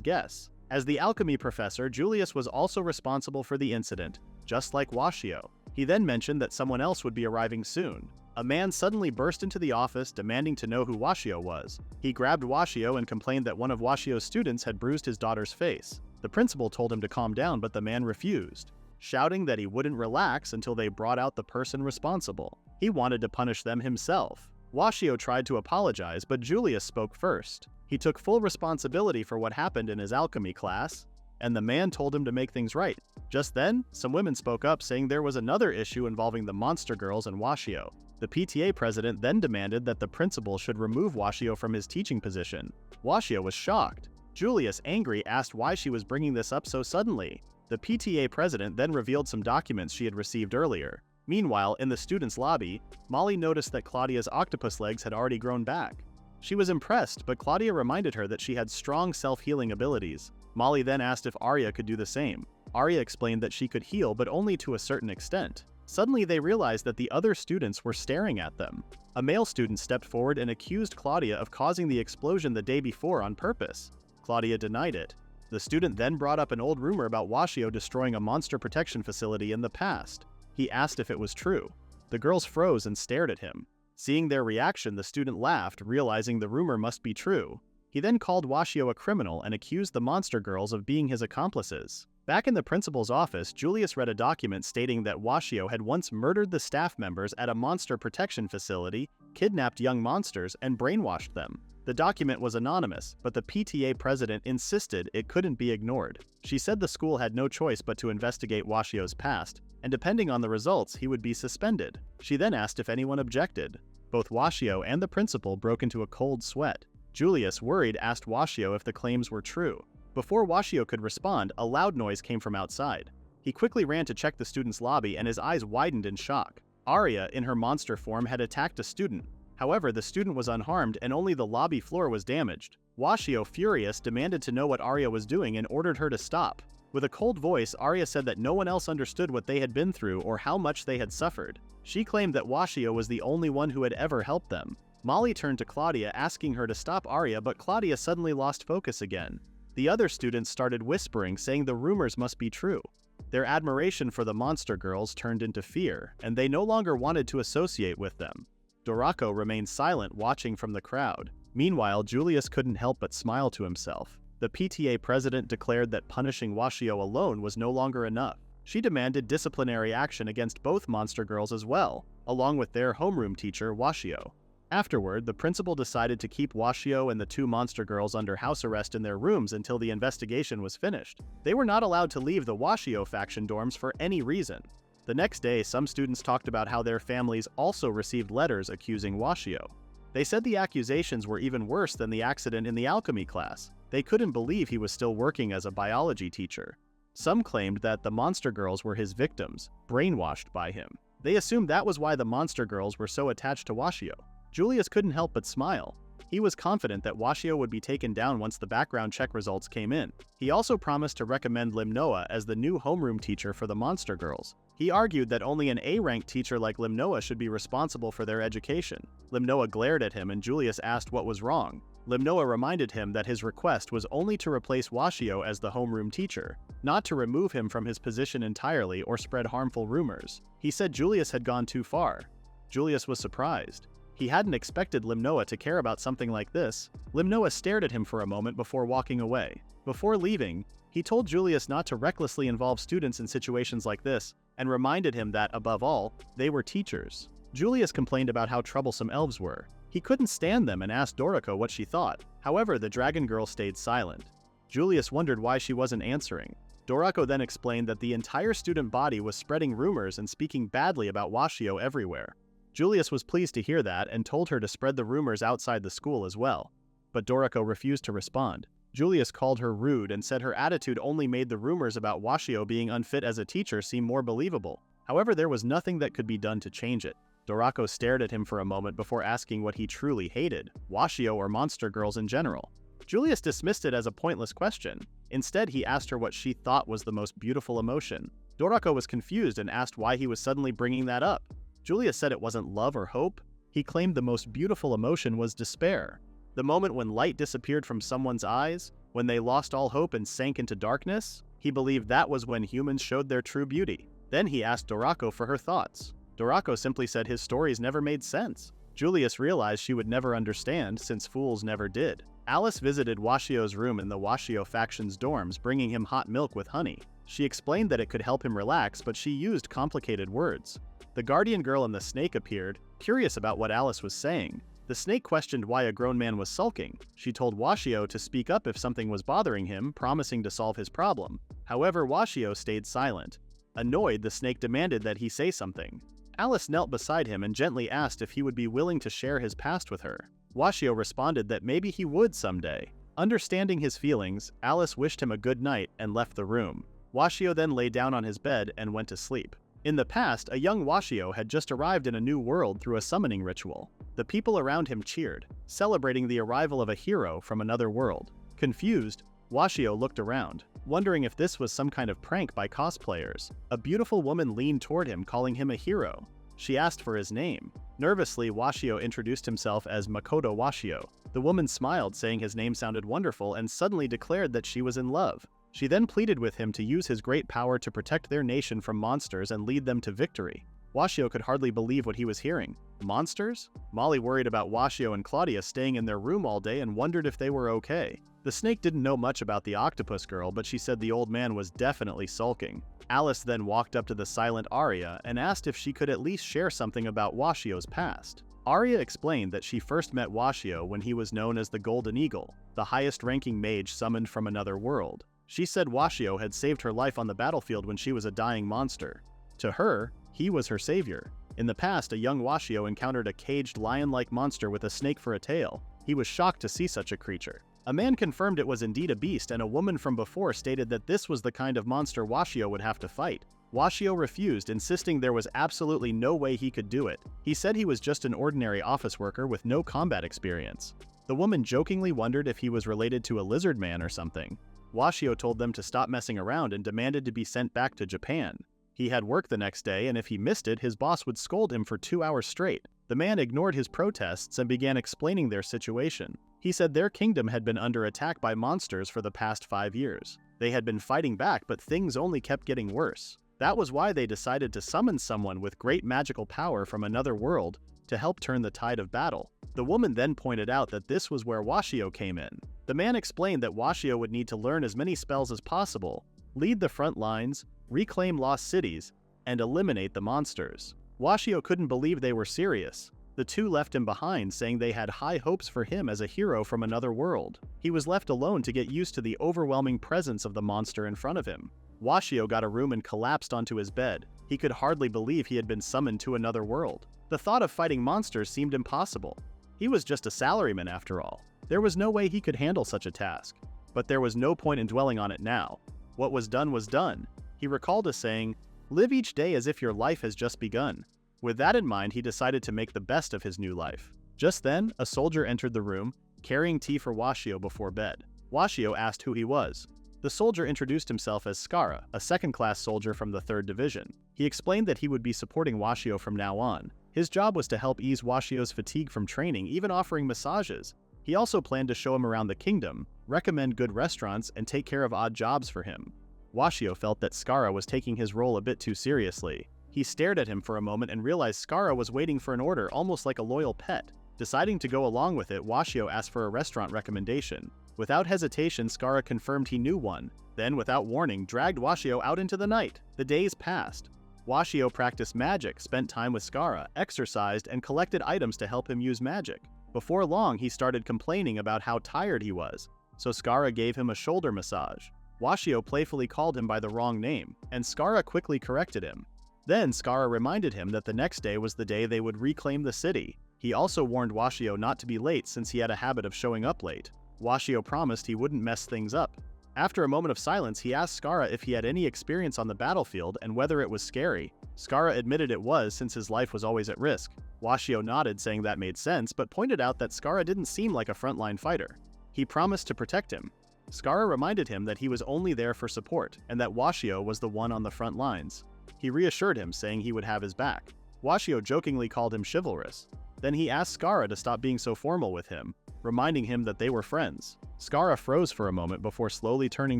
S1: guess. As the alchemy professor, Julius was also responsible for the incident, just like Washio. He then mentioned that someone else would be arriving soon. A man suddenly burst into the office demanding to know who Washio was. He grabbed Washio and complained that one of Washio's students had bruised his daughter's face. The principal told him to calm down, but the man refused, shouting that he wouldn't relax until they brought out the person responsible. He wanted to punish them himself. Washio tried to apologize, but Julius spoke first. He took full responsibility for what happened in his alchemy class, and the man told him to make things right. Just then, some women spoke up saying there was another issue involving the monster girls and Washio. The PTA president then demanded that the principal should remove Washio from his teaching position. Washio was shocked. Julius, angry, asked why she was bringing this up so suddenly. The PTA president then revealed some documents she had received earlier. Meanwhile, in the students' lobby, Molly noticed that Claudia's octopus legs had already grown back. She was impressed, but Claudia reminded her that she had strong self-healing abilities. Molly then asked if Arya could do the same. Arya explained that she could heal, but only to a certain extent. Suddenly they realized that the other students were staring at them. A male student stepped forward and accused Claudia of causing the explosion the day before on purpose. Claudia denied it. The student then brought up an old rumor about Washio destroying a monster protection facility in the past. He asked if it was true. The girls froze and stared at him. Seeing their reaction, the student laughed, realizing the rumor must be true. He then called Washio a criminal and accused the monster girls of being his accomplices. Back in the principal's office, Julius read a document stating that Washio had once murdered the staff members at a monster protection facility, kidnapped young monsters, and brainwashed them. The document was anonymous, but the PTA president insisted it couldn't be ignored. She said the school had no choice but to investigate Washio's past, and depending on the results, he would be suspended. She then asked if anyone objected. Both Washio and the principal broke into a cold sweat. Julius, worried, asked Washio if the claims were true. Before Washio could respond, a loud noise came from outside. He quickly ran to check the student's lobby, and his eyes widened in shock. Arya, in her monster form, had attacked a student. However, the student was unharmed and only the lobby floor was damaged. Washio, furious, demanded to know what Arya was doing and ordered her to stop. With a cold voice, Arya said that no one else understood what they had been through or how much they had suffered. She claimed that Washio was the only one who had ever helped them. Molly turned to Claudia, asking her to stop Arya, but Claudia suddenly lost focus again. The other students started whispering, saying the rumors must be true. Their admiration for the monster girls turned into fear, and they no longer wanted to associate with them. Dorako remained silent, watching from the crowd. Meanwhile, Julius couldn't help but smile to himself. The PTA president declared that punishing Washio alone was no longer enough. She demanded disciplinary action against both monster girls as well, along with their homeroom teacher, Washio. Afterward, the principal decided to keep Washio and the two monster girls under house arrest in their rooms until the investigation was finished. They were not allowed to leave the Washio faction dorms for any reason. The next day, some students talked about how their families also received letters accusing Washio. They said the accusations were even worse than the accident in the alchemy class. They couldn't believe he was still working as a biology teacher. Some claimed that the monster girls were his victims, brainwashed by him. They assumed that was why the monster girls were so attached to Washio. Julius couldn't help but smile. He was confident that Washio would be taken down once the background check results came in. He also promised to recommend Limnoa as the new homeroom teacher for the monster girls. He argued that only an A-ranked teacher like Limnoa should be responsible for their education. Limnoa glared at him and Julius asked what was wrong. Limnoa reminded him that his request was only to replace Washio as the homeroom teacher, not to remove him from his position entirely or spread harmful rumors. He said Julius had gone too far. Julius was surprised. He hadn't expected Limnoa to care about something like this. Limnoa stared at him for a moment before walking away. Before leaving, he told Julius not to recklessly involve students in situations like this, and reminded him that, above all, they were teachers. Julius complained about how troublesome elves were. He couldn't stand them and asked Doriko what she thought. However, the dragon girl stayed silent. Julius wondered why she wasn't answering. Doriko then explained that the entire student body was spreading rumors and speaking badly about Washio everywhere. Julius was pleased to hear that and told her to spread the rumors outside the school as well. But Doriko refused to respond. Julius called her rude and said her attitude only made the rumors about Washio being unfit as a teacher seem more believable. However, there was nothing that could be done to change it. Doriko stared at him for a moment before asking what he truly hated, Washio or monster girls in general. Julius dismissed it as a pointless question. Instead, he asked her what she thought was the most beautiful emotion. Doriko was confused and asked why he was suddenly bringing that up. Julius said it wasn't love or hope. He claimed the most beautiful emotion was despair. The moment when light disappeared from someone's eyes, when they lost all hope and sank into darkness, he believed that was when humans showed their true beauty. Then he asked Doriko for her thoughts. Doriko simply said his stories never made sense. Julius realized she would never understand, since fools never did. Alice visited Washio's room in the Washio faction's dorms, bringing him hot milk with honey. She explained that it could help him relax, but she used complicated words. The guardian girl and the snake appeared, curious about what Alice was saying. The snake questioned why a grown man was sulking. She told Washio to speak up if something was bothering him, promising to solve his problem. However, Washio stayed silent. Annoyed, the snake demanded that he say something. Alice knelt beside him and gently asked if he would be willing to share his past with her. Washio responded that maybe he would someday. Understanding his feelings, Alice wished him a good night and left the room. Washio then lay down on his bed and went to sleep. In the past, a young Washio had just arrived in a new world through a summoning ritual. The people around him cheered, celebrating the arrival of a hero from another world. Confused, Washio looked around, wondering if this was some kind of prank by cosplayers. A beautiful woman leaned toward him, calling him a hero. She asked for his name. Nervously, Washio introduced himself as Makoto Washio. The woman smiled, saying his name sounded wonderful, and suddenly declared that she was in love. She then pleaded with him to use his great power to protect their nation from monsters and lead them to victory. Washio could hardly believe what he was hearing. Monsters? Molly worried about Washio and Claudia staying in their room all day and wondered if they were okay. The snake didn't know much about the octopus girl, but she said the old man was definitely sulking. Alice then walked up to the silent Aria and asked if she could at least share something about Washio's past. Aria explained that she first met Washio when he was known as the Golden Eagle, the highest-ranking mage summoned from another world. She said Washio had saved her life on the battlefield when she was a dying monster. To her, he was her savior. In the past, a young Washio encountered a caged lion-like monster with a snake for a tail. He was shocked to see such a creature. A man confirmed it was indeed a beast, and a woman from before stated that this was the kind of monster Washio would have to fight. Washio refused, insisting there was absolutely no way he could do it. He said he was just an ordinary office worker with no combat experience. The woman jokingly wondered if he was related to a lizard man or something. Washio told them to stop messing around and demanded to be sent back to Japan. He had work the next day, and if he missed it, his boss would scold him for 2 hours straight. The man ignored his protests and began explaining their situation. He said their kingdom had been under attack by monsters for the past 5 years. They had been fighting back, but things only kept getting worse. That was why they decided to summon someone with great magical power from another world to help turn the tide of battle. The woman then pointed out that this was where Washio came in. The man explained that Washio would need to learn as many spells as possible, lead the front lines, reclaim lost cities, and eliminate the monsters. Washio couldn't believe they were serious. The two left him behind, saying they had high hopes for him as a hero from another world. He was left alone to get used to the overwhelming presence of the monster in front of him. Washio got a room and collapsed onto his bed. He could hardly believe he had been summoned to another world. The thought of fighting monsters seemed impossible. He was just a salaryman after all. There was no way he could handle such a task. But there was no point in dwelling on it now. What was done was done. He recalled a saying, "Live each day as if your life has just begun." With that in mind, he decided to make the best of his new life. Just then, a soldier entered the room, carrying tea for Washio before bed. Washio asked who he was. The soldier introduced himself as Skara, a second-class soldier from the 3rd Division. He explained that he would be supporting Washio from now on. His job was to help ease Washio's fatigue from training, even offering massages. He also planned to show him around the kingdom, recommend good restaurants, and take care of odd jobs for him. Washio felt that Skara was taking his role a bit too seriously. He stared at him for a moment and realized Skara was waiting for an order, almost like a loyal pet. Deciding to go along with it, Washio asked for a restaurant recommendation. Without hesitation, Skara confirmed he knew one, then, without warning, dragged Washio out into the night. The days passed. Washio practiced magic, spent time with Skara, exercised, and collected items to help him use magic. Before long, he started complaining about how tired he was, so Skara gave him a shoulder massage. Washio playfully called him by the wrong name, and Skara quickly corrected him. Then Skara reminded him that the next day was the day they would reclaim the city. He also warned Washio not to be late since he had a habit of showing up late. Washio promised he wouldn't mess things up. After a moment of silence, he asked Skara if he had any experience on the battlefield and whether it was scary. Skara admitted it was, since his life was always at risk. Washio nodded, saying that made sense, but pointed out that Skara didn't seem like a frontline fighter. He promised to protect him. Skara reminded him that he was only there for support, and that Washio was the one on the front lines. He reassured him, saying he would have his back. Washio jokingly called him chivalrous. Then he asked Skara to stop being so formal with him, reminding him that they were friends. Skara froze for a moment before slowly turning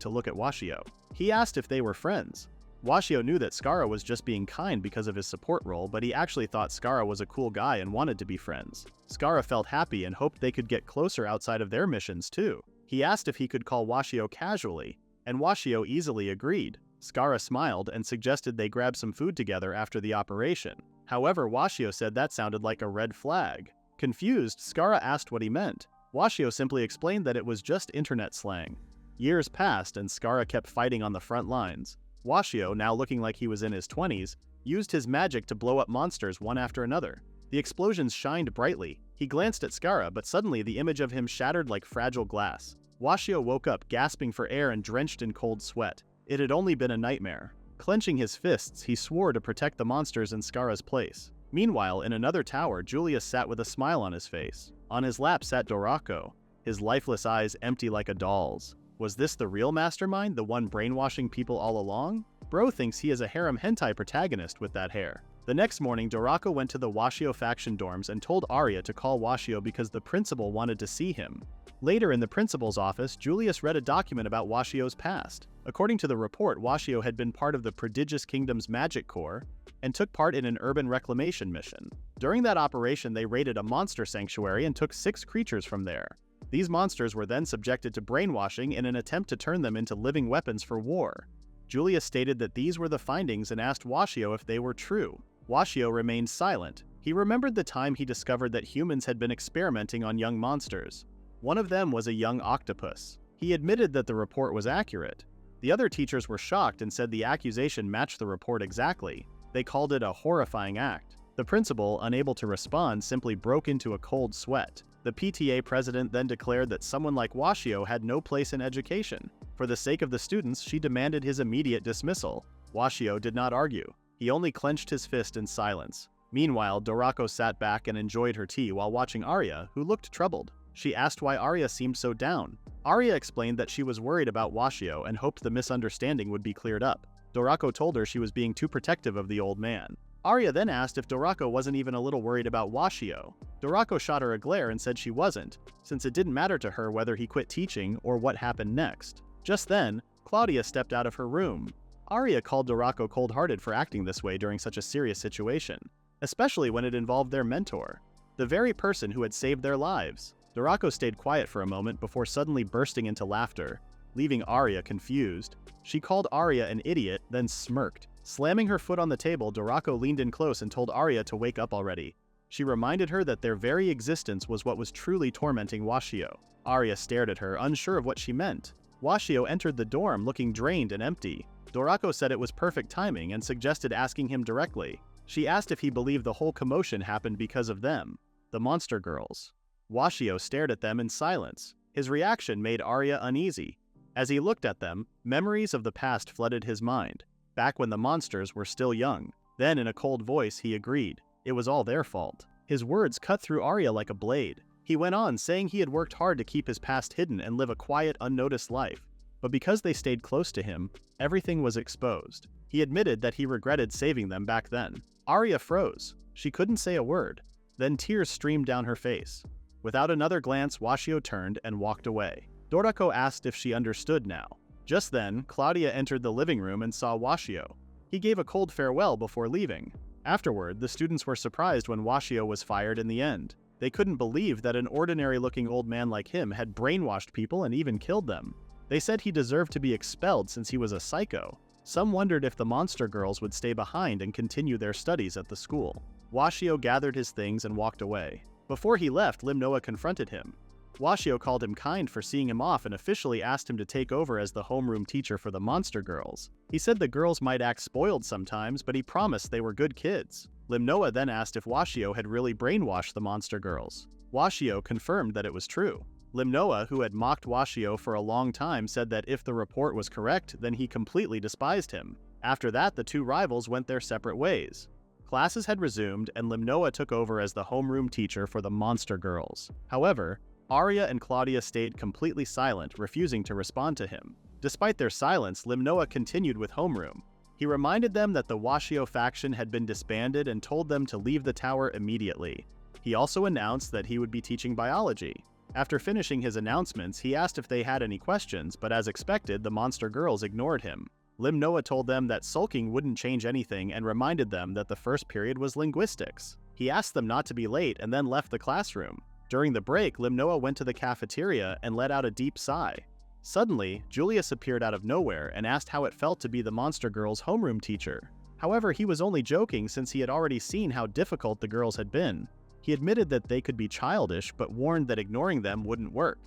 S1: to look at Washio. He asked if they were friends. Washio knew that Skara was just being kind because of his support role, but he actually thought Skara was a cool guy and wanted to be friends. Skara felt happy and hoped they could get closer outside of their missions too. He asked if he could call Washio casually, and Washio easily agreed. Skara smiled and suggested they grab some food together after the operation. However, Washio said that sounded like a red flag. Confused, Skara asked what he meant. Washio simply explained that it was just internet slang. Years passed and Skara kept fighting on the front lines. Washio, now looking like he was in his 20s, used his magic to blow up monsters one after another. The explosions shined brightly. He glanced at Skara, but suddenly the image of him shattered like fragile glass. Washio woke up, gasping for air and drenched in cold sweat. It had only been a nightmare. Clenching his fists, he swore to protect the monsters in Skara's place. Meanwhile, in another tower, Julius sat with a smile on his face. On his lap sat Dorako, his lifeless eyes empty like a doll's. Was this the real mastermind, the one brainwashing people all along? Bro thinks he is a harem hentai protagonist with that hair. The next morning, Dorako went to the Washio faction dorms and told Arya to call Washio because the principal wanted to see him. Later in the principal's office, Julius read a document about Washio's past. According to the report, Washio had been part of the Prodigious Kingdom's Magic Corps and took part in an urban reclamation mission. During that operation, they raided a monster sanctuary and took 6 creatures from there. These monsters were then subjected to brainwashing in an attempt to turn them into living weapons for war. Julius stated that these were the findings and asked Washio if they were true. Washio remained silent. He remembered the time he discovered that humans had been experimenting on young monsters. One of them was a young octopus. He admitted that the report was accurate. The other teachers were shocked and said the accusation matched the report exactly. They called it a horrifying act. The principal, unable to respond, simply broke into a cold sweat. The PTA president then declared that someone like Washio had no place in education. For the sake of the students, she demanded his immediate dismissal. Washio did not argue. He only clenched his fist in silence. Meanwhile, Dorako sat back and enjoyed her tea while watching Arya, who looked troubled. She asked why Arya seemed so down. Arya explained that she was worried about Washio and hoped the misunderstanding would be cleared up. Dorako told her she was being too protective of the old man. Arya then asked if Dorako wasn't even a little worried about Washio. Dorako shot her a glare and said she wasn't, since it didn't matter to her whether he quit teaching or what happened next. Just then, Claudia stepped out of her room. Arya called Dorako cold-hearted for acting this way during such a serious situation, especially when it involved their mentor, the very person who had saved their lives. Dorako stayed quiet for a moment before suddenly bursting into laughter, leaving Arya confused. She called Arya an idiot, then smirked. Slamming her foot on the table, Dorako leaned in close and told Arya to wake up already. She reminded her that their very existence was what was truly tormenting Washio. Arya stared at her, unsure of what she meant. Washio entered the dorm looking drained and empty. Dorako said it was perfect timing and suggested asking him directly. She asked if he believed the whole commotion happened because of them, the monster girls. Washio stared at them in silence. His reaction made Arya uneasy. As he looked at them, memories of the past flooded his mind, back when the monsters were still young. Then in a cold voice he agreed. It was all their fault. His words cut through Arya like a blade. He went on, saying he had worked hard to keep his past hidden and live a quiet, unnoticed life. But because they stayed close to him, everything was exposed. He admitted that he regretted saving them back then. Arya froze. She couldn't say a word. Then tears streamed down her face. Without another glance, Washio turned and walked away. Dorako asked if she understood now. Just then, Claudia entered the living room and saw Washio. He gave a cold farewell before leaving. Afterward, the students were surprised when Washio was fired in the end. They couldn't believe that an ordinary-looking old man like him had brainwashed people and even killed them. They said he deserved to be expelled since he was a psycho. Some wondered if the monster girls would stay behind and continue their studies at the school. Washio gathered his things and walked away. Before he left, Limnoa confronted him. Washio called him kind for seeing him off and officially asked him to take over as the homeroom teacher for the monster girls. He said the girls might act spoiled sometimes, but he promised they were good kids. Limnoa then asked if Washio had really brainwashed the monster girls. Washio confirmed that it was true. Limnoa, who had mocked Washio for a long time, said that if the report was correct, then he completely despised him. After that, the two rivals went their separate ways. Classes had resumed, and Limnoa took over as the homeroom teacher for the monster girls. However, Arya and Claudia stayed completely silent, refusing to respond to him. Despite their silence, Limnoa continued with homeroom. He reminded them that the Washio faction had been disbanded and told them to leave the tower immediately. He also announced that he would be teaching biology. After finishing his announcements, he asked if they had any questions, but as expected, the monster girls ignored him. Limnoa told them that sulking wouldn't change anything and reminded them that the first period was linguistics. He asked them not to be late and then left the classroom. During the break, Limnoa went to the cafeteria and let out a deep sigh. Suddenly, Julius appeared out of nowhere and asked how it felt to be the monster girls' homeroom teacher. However, he was only joking since he had already seen how difficult the girls had been. He admitted that they could be childish, but warned that ignoring them wouldn't work.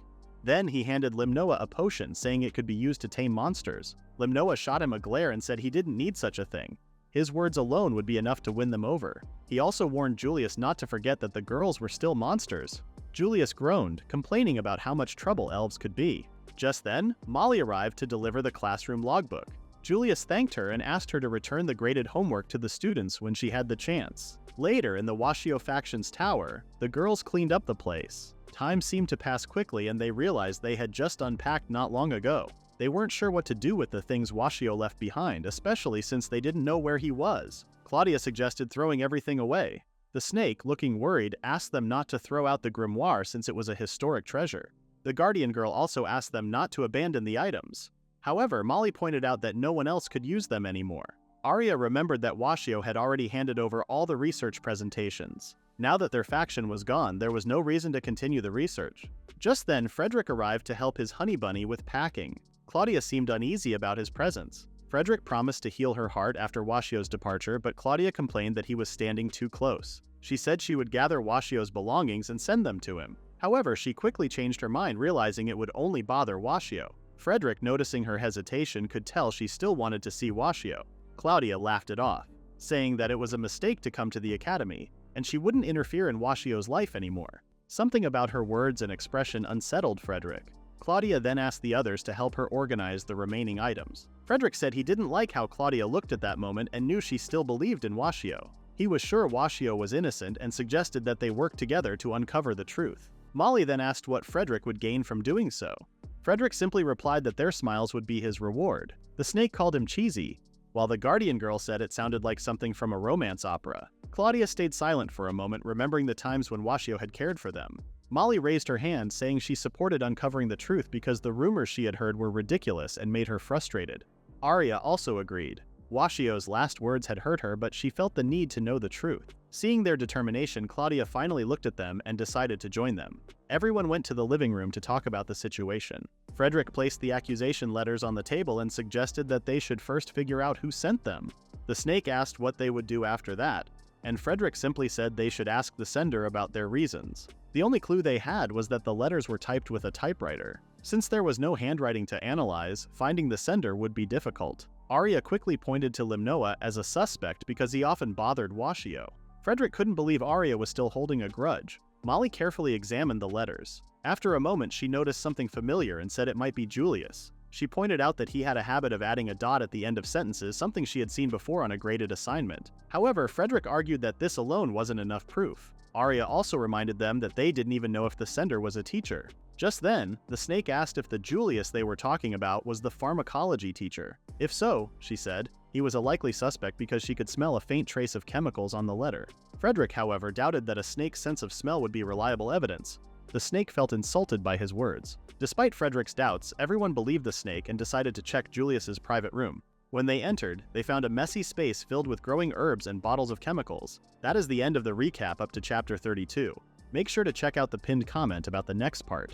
S1: Then he handed Limnoa a potion, saying it could be used to tame monsters. Limnoa shot him a glare and said he didn't need such a thing. His words alone would be enough to win them over. He also warned Julius not to forget that the girls were still monsters. Julius groaned, complaining about how much trouble elves could be. Just then, Molly arrived to deliver the classroom logbook. Julius thanked her and asked her to return the graded homework to the students when she had the chance. Later, in the Washio faction's tower, the girls cleaned up the place. Time seemed to pass quickly and they realized they had just unpacked not long ago. They weren't sure what to do with the things Washio left behind, especially since they didn't know where he was. Claudia suggested throwing everything away. The snake, looking worried, asked them not to throw out the grimoire since it was a historic treasure. The guardian girl also asked them not to abandon the items. However, Molly pointed out that no one else could use them anymore. Arya remembered that Washio had already handed over all the research presentations. Now that their faction was gone, there was no reason to continue the research. Just then, Frederick arrived to help his honey bunny with packing. Claudia seemed uneasy about his presence. Frederick promised to heal her heart after Washio's departure, but Claudia complained that he was standing too close. She said she would gather Washio's belongings and send them to him. However, she quickly changed her mind, realizing it would only bother Washio. Frederick, noticing her hesitation, could tell she still wanted to see Washio. Claudia laughed it off, saying that it was a mistake to come to the academy, and she wouldn't interfere in Washio's life anymore. Something about her words and expression unsettled Frederick. Claudia then asked the others to help her organize the remaining items. Frederick said he didn't like how Claudia looked at that moment and knew she still believed in Washio. He was sure Washio was innocent and suggested that they work together to uncover the truth. Molly then asked what Frederick would gain from doing so. Frederick simply replied that their smiles would be his reward. The snake called him cheesy, while the guardian girl said it sounded like something from a romance opera. Claudia stayed silent for a moment, remembering the times when Washio had cared for them. Molly raised her hand, saying she supported uncovering the truth because the rumors she had heard were ridiculous and made her frustrated. Arya also agreed. Washio's last words had hurt her, but she felt the need to know the truth. Seeing their determination, Claudia finally looked at them and decided to join them. Everyone went to the living room to talk about the situation. Frederick placed the accusation letters on the table and suggested that they should first figure out who sent them. The snake asked what they would do after that, and Frederick simply said they should ask the sender about their reasons. The only clue they had was that the letters were typed with a typewriter. Since there was no handwriting to analyze, finding the sender would be difficult. Arya quickly pointed to Limnoa as a suspect because he often bothered Washio. Frederick couldn't believe Arya was still holding a grudge. Molly carefully examined the letters. After a moment, she noticed something familiar and said it might be Julius. She pointed out that he had a habit of adding a dot at the end of sentences, something she had seen before on a graded assignment. However, Frederick argued that this alone wasn't enough proof. Arya also reminded them that they didn't even know if the sender was a teacher. Just then, the snake asked if the Julius they were talking about was the pharmacology teacher. If so, she said, he was a likely suspect because she could smell a faint trace of chemicals on the letter. Frederick, however, doubted that a snake's sense of smell would be reliable evidence. The snake felt insulted by his words. Despite Frederick's doubts, everyone believed the snake and decided to check Julius's private room. When they entered, they found a messy space filled with growing herbs and bottles of chemicals. That is the end of the recap up to chapter 32. Make sure to check out the pinned comment about the next part.